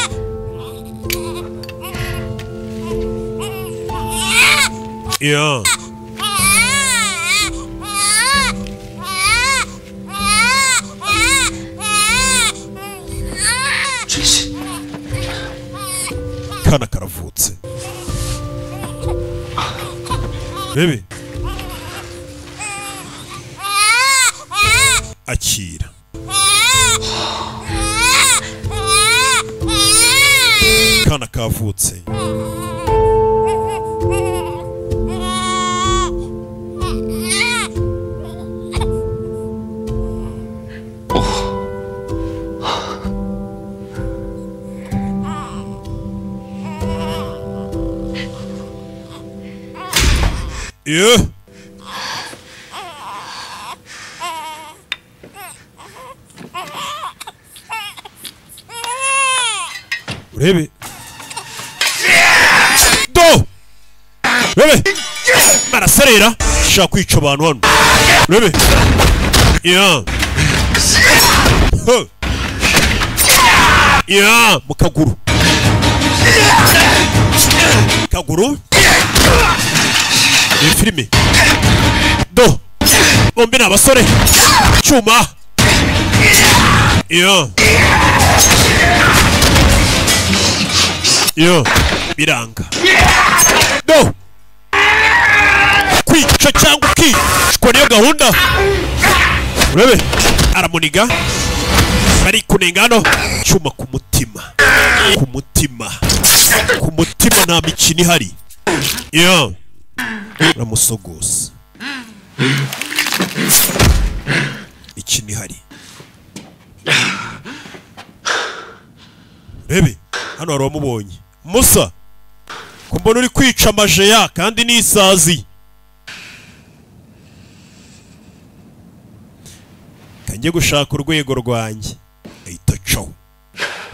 yo kana karavutse. Bebe akira. Kana kavutse. Yeah. Rebe. Do. Rebe. Maraserera. Shaka kwica abantu hano. Rebe. Yeah. Yeah, mukaguru. Kaguru. Iyi filime. Do. Bombi ni abasore. Cyuma. Yeah. Yo, biranga. Do. Kwica cyangwa ukicwa niyo gahunda. Urebe aramuniga. Bari kunenga hano. Cyuma ku mutima. Ku mutima. Ku mutima nta mikino ihari. Yo. Ramusogosa. Iki ni hari. Rebe hano wari wamubonye Musa kumbona uri kwica amajeya kandi ni isazi. Kanjye gushaka urwego rwanjye ahita caho.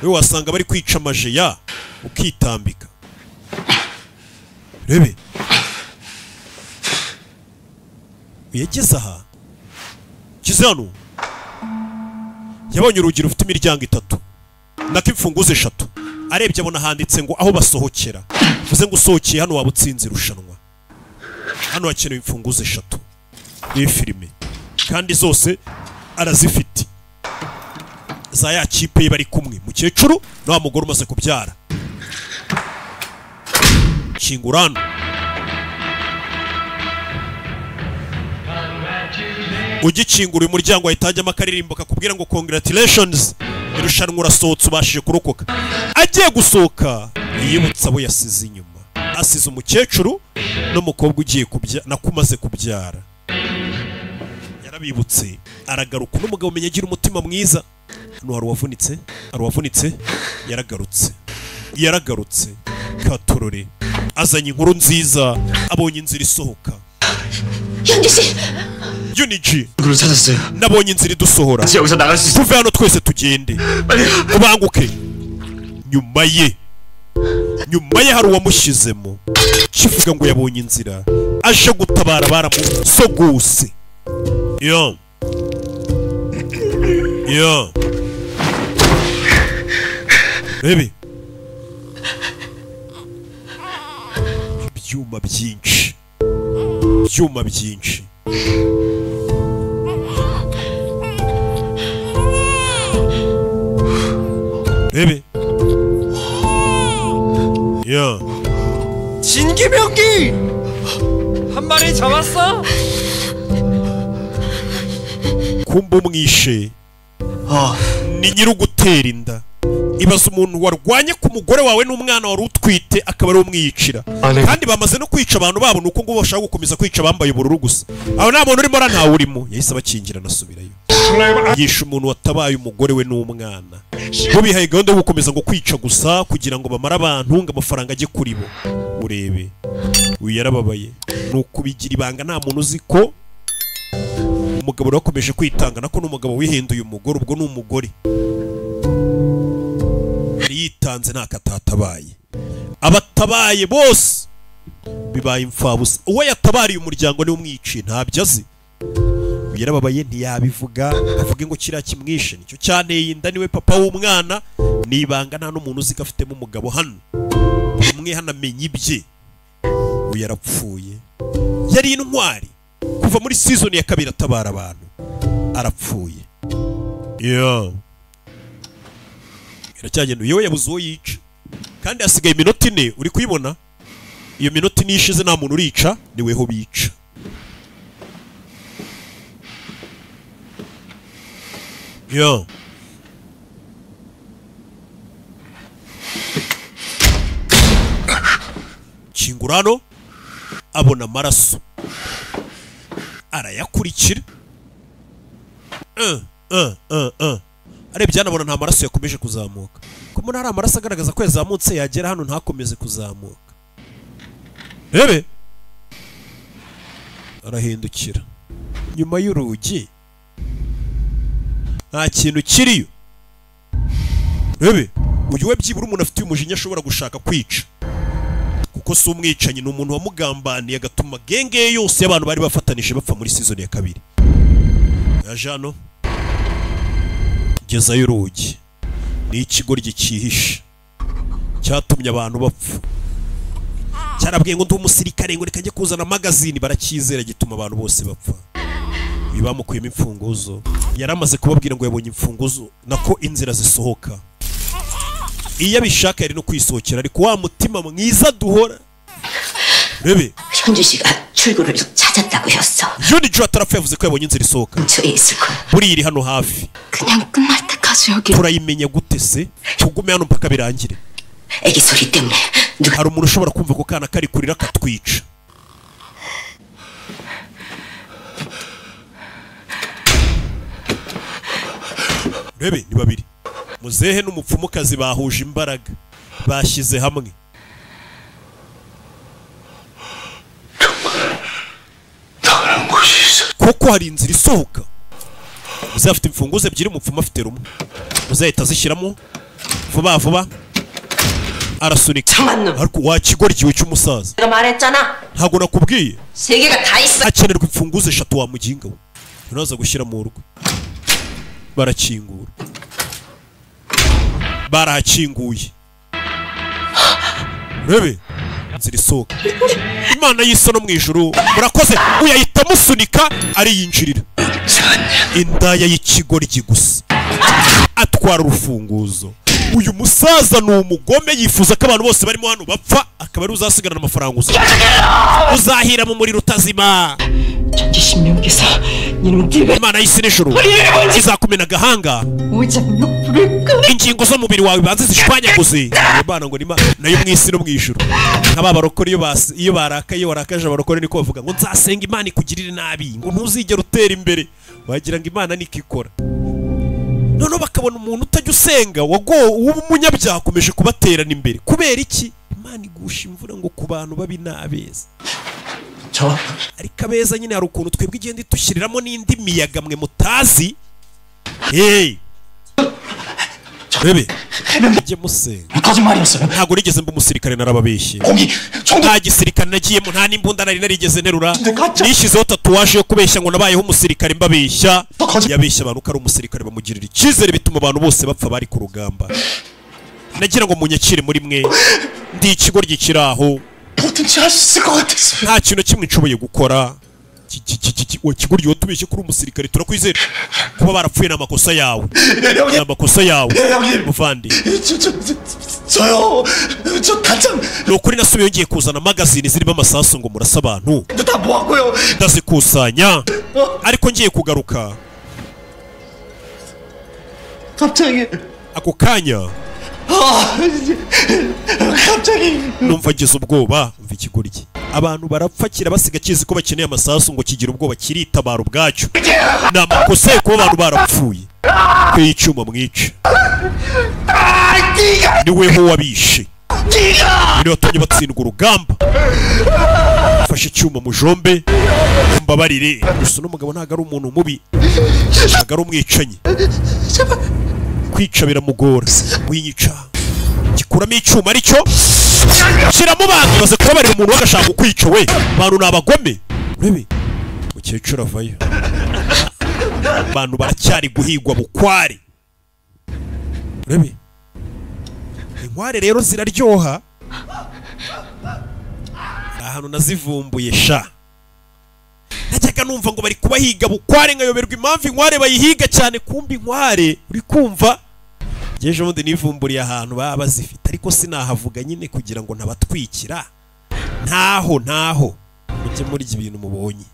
We wasanga bari kwica amajeya ukitambika. Rebe yageze aha kizano yabonye urugi rufite imiryango 3 nako imfunguzo 3. Arebye abona handitse ngo aho basohokera. Vuze ngo usohokeye hano waba utsinze irushanwa. Hano hakenewe imfunguzo 3. Iyi filime kandi zose arazifite. Za ya kipe ye bari kumwe mukecuru no wa mugore umaze kubyara. Kingurano. Ugikingura uyu muryango ahitajyamo akaririmbo kakubwira ngo congratulations, irushanwa urasohotse ubashije kurokoka. Agiye gusohoka yibutsa abo yasize inyuma. Asize umukecuru n'umukobwa ugiye kubyara nakumaze kubyara. Yarabibutse aragaruka n'umugabo umenye agira umutima mwiza. Hano hari uwavunitse yaragarutse. Yaragarutse Katorore azanye inkuru nziza, abonye inzira isohoka. Uniji nabonye inzira idusohora. Tuve hano twese tugende. Ubanguke. Nyuma ye hari uwamushyizemo. Kivuga ngo yabonye inzira aje gutabara baramusogose. Yo. Baby. Byuma byinshi. Baby. 야. 진기병기! 한 마리 잡았어? kumba umwishe ni nyirugutera inda ibaza umuntu warwanye ku mugore wawe n'umwana wari utwite akaba ari umwiyicira kandi bamaze no kwica abantu babo nuko ngo bashaka gukomeza kwica bambaye ubururu gusa aho nta muntu urimo ntawe urimo yahise abakingira nasubirayo yisha umuntu watabaye umugore we n'umwana bo bihaye gahunda yo gukomeza ngo kwica gusa kugira ngo bamara abantu ngo amafaranga ajye kuri bo urebe uyu yarababaye nuko bigira ibanga nta muntu uzi ko umugabo wakomeje kwitanga nako n'umugabo wihinduye umugore ubwo n'umugore yitanze ntakatatabaye abatabaye bose bibaye imfabusa uwo yatabariye umuryango ni umwici ntabyo azi yarababaye ntiyabivuga avuge ngo kiriya kimwishe nicyo cyanteye inda niwe papa w'umwana nibanga nta n'umuntu uzi ko afitemo umugabo hano umwe hano amenya ibye uyu yarapfuye yari intwari kuva muri season ya 2 atabara abantu arapfuye iracyagenda yewe yabuze uwo yica kandi hasigaye iminota 4 uri kuyibona iyo minota 4 ishize nta muntu urica niweho bica Kingurano abona amaraso arayakurikira arebye anabona nta maraso yakomeje kuzamuka ko muri ari amaraso agaragaza ko yazamutse yagera hano ntakomeze kuzamuka rebe arahindukira nyuma y'urugi nta kintu kiriyo rebe uyu we byibura umuntu afite umujinya ashobora gushaka kwica kuko si umwicanyi ni umuntu wamugambaniye agatuma genge yose y'abantu bari bafatanije bapfa muri season ya 2 yaje hano gezayo urugi ni ikigoryi cyihishe cyatumye abantu bapfa cyarabwiye ngo ndi umusirikare ngo reka njye kuzana magazine barakizera gituma abantu bose bapfa bamukuyemo imfunguzo yaramaze kubabwira ngo yabonye imfunguzo nako inzira zisohoka iyo abishaka yari no kwisohokera ariko wa mutima mwiza duhora rebe 현주씨가 출구를 찾았다고 했어. 윤이주 아따라프 yavuze ko yabonye inzira isohoka buri iri hano hafi 그냥 끝날 때까지 여기 turayimenya gute se tugume hano mpaka birangire 애기 소리 때문에 hari umuntu ushobora kumva ko kana kari kurira katwica rebe ni babiri muzehe n'umupfumukazi bahuje imbaraga bashyize hamwe koko hari inzira isohoka muzehe afite imfunguzo ebyiri umupfumu afite rumwe muzehe ahita azishyiramo vuba vuba arasunika ariko wakigoryiwe cy'umusaza ntabwo nakubwiye hakenerwa imfunguzo 3 wa muginga we uraza gushyira mu rugo barakingura barakinguye rebe inzira isohoka imana y'isano mu ijuru murakoze uyahita musunika ariyinjirira indaya y'ikigoryi gusa atwara urufunguzo uyu musaza ni umugome yifuza ko abantu bose barimo hano bapfa akaba ari uzasigarana amafaranga uzahira mu muriro utazima imana y'isi n'ijuru izakumena agahanga ingingo z'umubiri wawe banze zishwanyaguze imana ngo nayo mu isi no mu ijuru nk'aba barokore iyo barakaye warakaje abarokore niko bavuga ngo nzasenga imana ikugirire nabi ngo ntuzigere utera imbere wagira ngo imana niko ikora noneho bakabona umuntu utajya usenga w'umunyabyaha akomeje kubaterana imbere kubera iki imana igusha imvura ngo ku bantu babi n'abeza ariko abeza nyine hari ukuntu twebwe igenda itushyiriramo n'indi miyaga mwe mutazi bebe njye musenga ntabwo nigeze mba umusirikare narababeshye nta gisirikare nagiyemo nta n'imbunda nari narigeze nterura nishyizeho tatuwaje yo kubeshya ngo nabayeho umusirikare mbabeshya yabeshya abantu ko ari umusirikare bamugirira icyizere bituma abantu bose bapfa bari ku rugamba nagira ngo munyakire muri mwe ndi ikigoryi kiri aho nta kintu kimwe nshoboye gukora kiguryo watubeshye kuri umusirikare turakwizera kuba barapfuye n'amakosa yawe n'amakosa yawe muvandi ni ukuri nasubiye ngiye kuzana magazine zirimo amasasu ngo murasa abantu ndazikusanya ariko ngiye kugaruka ako kanya 갑자기 numva agize ubwoba umva ikigoryi abantu barapfakira basiga kizi ko bakeneye amasasu ngo kigira ubwoba kiritabara ubwacyo ni amakosa yo kuba abantu barapfuye kw'icyuma mwica ni weho wabishe ni watumye batsindwa urugamba afashe icyuma mujombe mbabarire gusa n'umugabo ntago ari umuntu mubi ntago ari umwicanyi kwica biramugora winyica gikuramo icyuma aricyo shyiramo banki baze kubabarira umuntu wagashaka kukwica we abantu ni abagome urebe mukecuru avayo abantu baracyari guhigwa bukware urebe inkware rero ziraryoha ahantu nazivumbuye sha najyaga numva ngo bari kubahiga bukware nkayoberwa impamvu inkware bayihiga cyane kumbi inkware uri kumva ngeje ubundi nivumburiye ahantu baba bazifite ariko sinahavuga nyine kugira ngo ntabatwikira ntaho mujye murya ibintu mubonye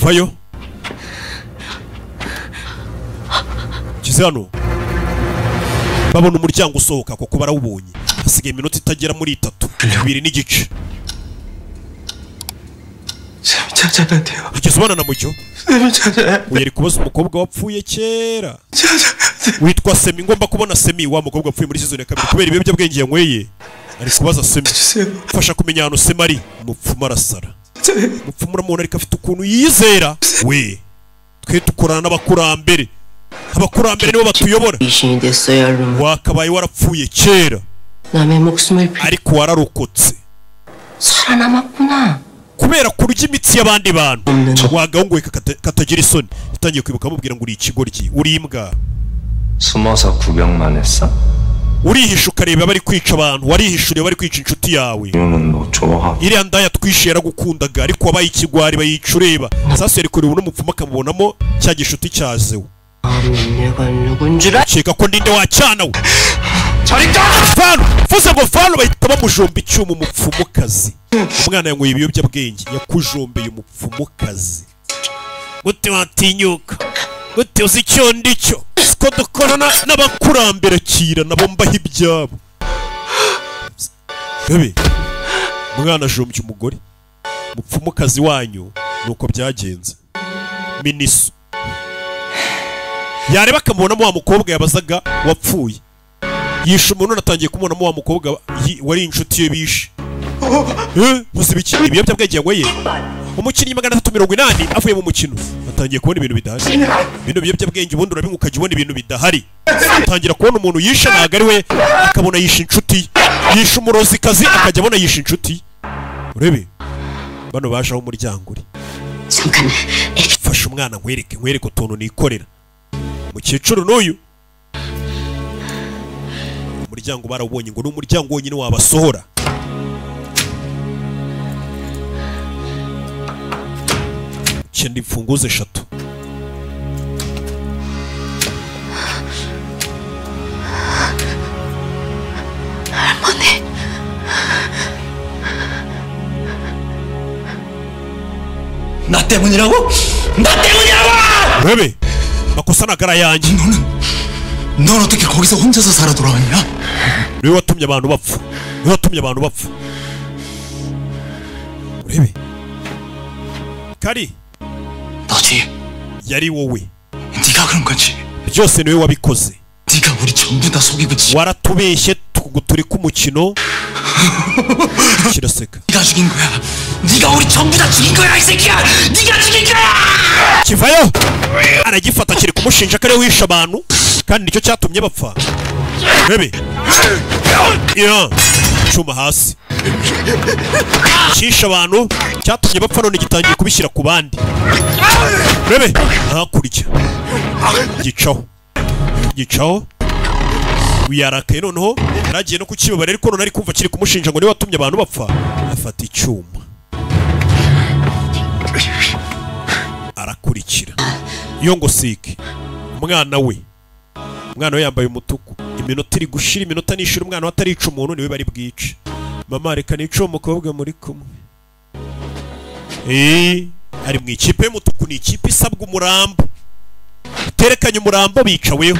vayo kize hano babona umuryango usohoka kuko barawubonye hasigaye iminota itagera muri 3 2 n'igice ugeze ubona na mucyo uyari kubaza umukobwa wapfuye kera witwa Semi ngomba kubona Semi wa mukobwa wapfuye muri season ya 2 kubera ibiyobyabwenge yanyweye ari kubaza Semi fasha kumenya hano Semi ari umupfumu arasara umupfumu uramubona ariko afite ukuntu yizera we twe tukorana n'abakurambere abakurambere nibo batuyobora wakabaye warapfuye kera ariko wararokotse kubera kurya imitsi y'abandi bantu wagahunguye katagira isoni utangiye kwibuka mubwira ngo uri ikigoryi uri imbwa 숨어서 구경만 했어? urihisha ukareba bari kwica abantu warihishuriye bari kwica inshuti yawe iriya ndaya twishe yaragukundaga ariko wabaye ikigwari bayica ureba sasa yari kureba n'umupfumu akamubonamo cya gishuti cyazewe cheka ko ndinde wacana we Fano fuza ngo Fano bahita bamujomba icyuma umupfumukazi umwana yanyweye ibiyobyabwenge yakujombeye umupfumukazi gute watinyuka gute uzi icyo ndicyo ko dukorana n'abakurambere kira nabo mbaho ibyabo bebe umwana ajombye umugore umupfumukazi wanyu nuko byagenze Miniso yareba akamubonamo wa mukobwa yabazaga wapfuye yishe umuntu natangiye kumubonamo wa mukobwa wari inshuti ye bishe muzi biki ibiyobyabwenge yanyweye umukinnyi 380 avuye mu mukino atangiye kubona ibintu bidahari bino biyobyabwenge ubundi urabinywa ukajya ubona ibintu bidahari atangira kubona umuntu yishe ntago ari we akabona yishe inshuti yishe umurozikazi akajya abona yishe inshuti urebe bano baje aho umuryango uri fasha umwana nkwereke utuntu nikorera umukecuru n'uyu umuryango barawubonye ngo n'umuryango wonyine wabasohora cyenda imfunguzo 3 할머니 나 때문이라고? 나 때문이라고! 왜왜? 마코사 나가라 yanjye 넌 어떻게 거기서 혼자서 살아 돌아왔냐? 왜 watumye abantu bapfa? 왜 watumye abantu bapfa? 왜왜? Kari 너지? yari wowe 네가 그런 거지? byose niwe wabikoze 네가 우리 전부 다 속이고 waratubeshye turi ku mukino kiraseka 네가 죽인 거야 네가 우리 전부 다 죽인 거야 이 새끼야 네가 죽인 거야 kivayo aragifata kiri kumushinja kare wisha abantu kandi nicyo cyatumye bapfa bebe ya chuma hasi kisha abantu cyatumye bapfa none gitangiye kubishyira ku bandi bebe hakurya gicaho wiyarakaye noneho yaragiye no kukibabara ariko none ari kumva kiri kumushinja ngo niwe watumye abantu bapfa afata icyuma arakurikira iyo ngo sike umwana we yambaye umutuku iminota iri gushira iminota nishira umwana watarica umuntu niwe bari bwice mama reka nico umukobwa muri kumwe ari mu ikipe y'umutuku ni ikipe isabwa umurambo terekanye umurambo bicaweho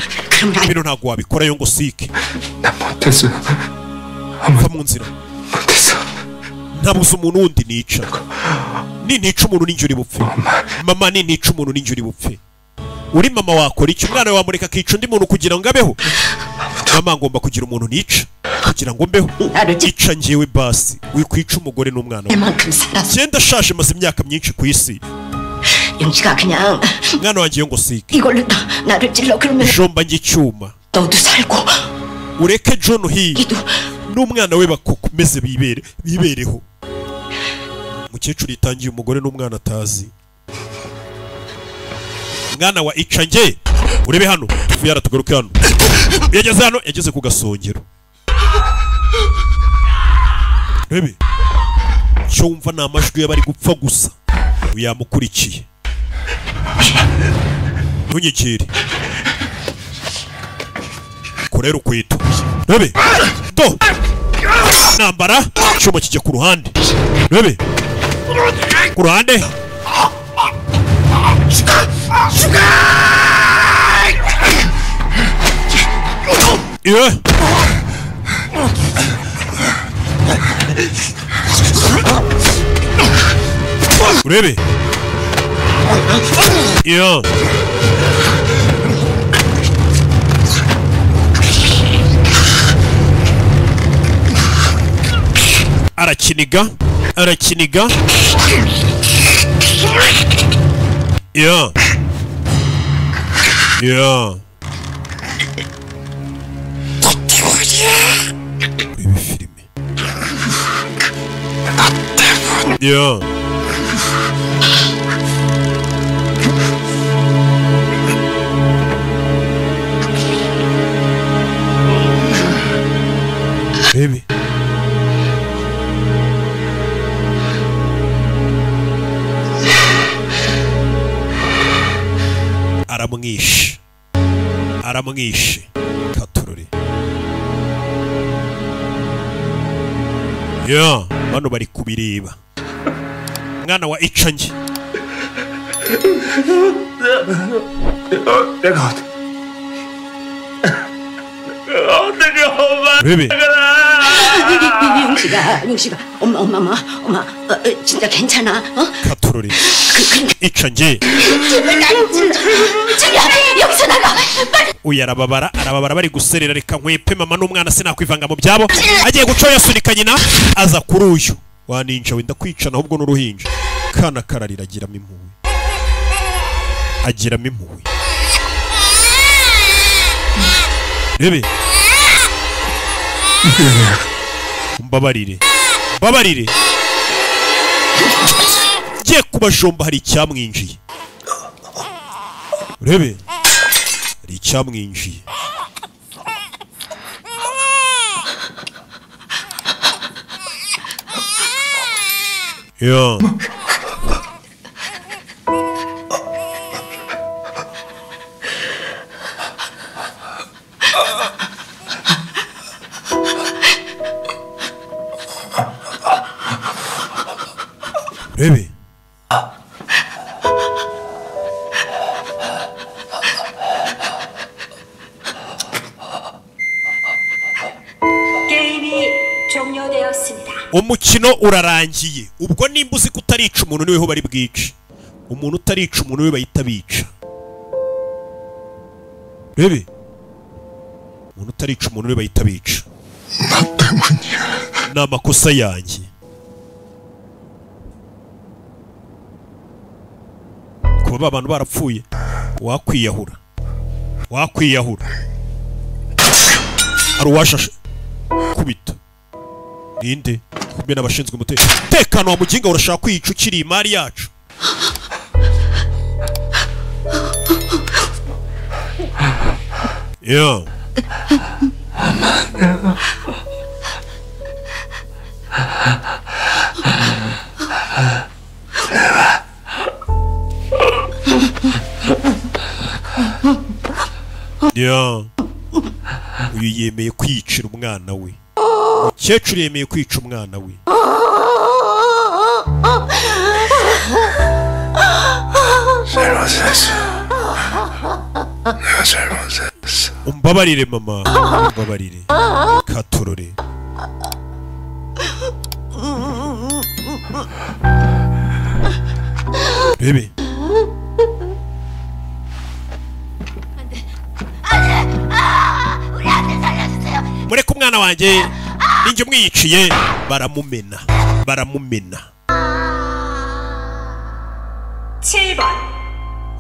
bino ntabwo wabikorayo ngo sike. 못했어요. Va mu nzira. Ntabuze umuntu wundi nica. Nintica umuntu ninjye uri bupfe. Mama nintica umuntu ninjye uri bupfe. Uri mama wakora iki? Umwana wamureka akica undi muntu kugira ngo abeho? Mama ngomba kugira umuntu nica kugira ngo mbeho. Ica njyewe basi wikwica umugore n'umwana we. Cyenda shaje maze imyaka myinshi ku isi. 영식아 그냥 mwana wanjye ngo sike. 이걸로 나를 찔러 그러면 jomba ngicyuma. 너도 살고 ureke John hi n'umwana we bakomeze bibereho. Mukecuru itangiye umugore n'umwana atazi. Mwana wa icange urebe hano tufuyara tugaruke hano. Yageze hano yageze ku gasongero. Rebe cyumva na amajwi y'abari gupfa gusa uyamukurikiye. Ntunyikire kurera ukweto. Rebe do nambara cyuma kijya ku ruhande. Rebe ku ruhande. Yeah. Urebe. Yeah. Arakiniga. Yeah. Yeah. Ibi filime. Yeah. Baby. Aramwishe katurore. Yeah, bano bari kubireba. Mwana wa icange. 내가 Baby. 용식아 엄마 진짜 괜찮아? 카토로리 이천지 여기서 나가 빨리. Uyu arababara bari guserera reka nkwepe mama n'umwana sinakwivanga mu byabo. Agiye gucoya yasunika nyina aza kuri uyu waninja wenda kwicana ahubwo n'uruhinja kana kararira agiramo impuhwe. Rebe mbabarire giye kubajomba hari icyamwinjiye. Rebe hari icyamwinjiye. Yeah. Rebe 게임이 종료되었습니다. umukino urarangiye. Ubwo nimba uzi kutarica umuntu niweho bari bwice. Umuntu utarica umuntu we bahita bica. Rebe umuntu utarica umuntu we bahita bica. Ni amakosa yanjye. Kuba abantu barapfuye wakwiyahura. Ari uwashashe kubita ninde kumbe n'abashinzwe umutekano wa muginga urashaka kwica ukiri imari yacu. Yeah. Yeah. Uyu yemeye kwicira umwana we. Umukecuru yemeye kwica umwana we. 잘못했어. 내가 잘못했어. umbabarire mama, umbabarire katurore. Rebe mureke umwana wanjye ninjye umwiyiciye. baramumena 7번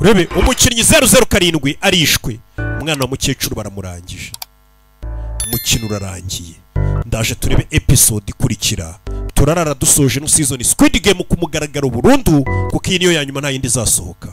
urebe umukinnyi 007 arishwe, umwana wa mukecuru baramurangije, umukino urarangiye. Ndaje turebe episode ikurikira, turarara dusoje no season Squid Game ku mugaragaro burundu, kuko iyi niyo ya nyuma nta yindi izasohoka.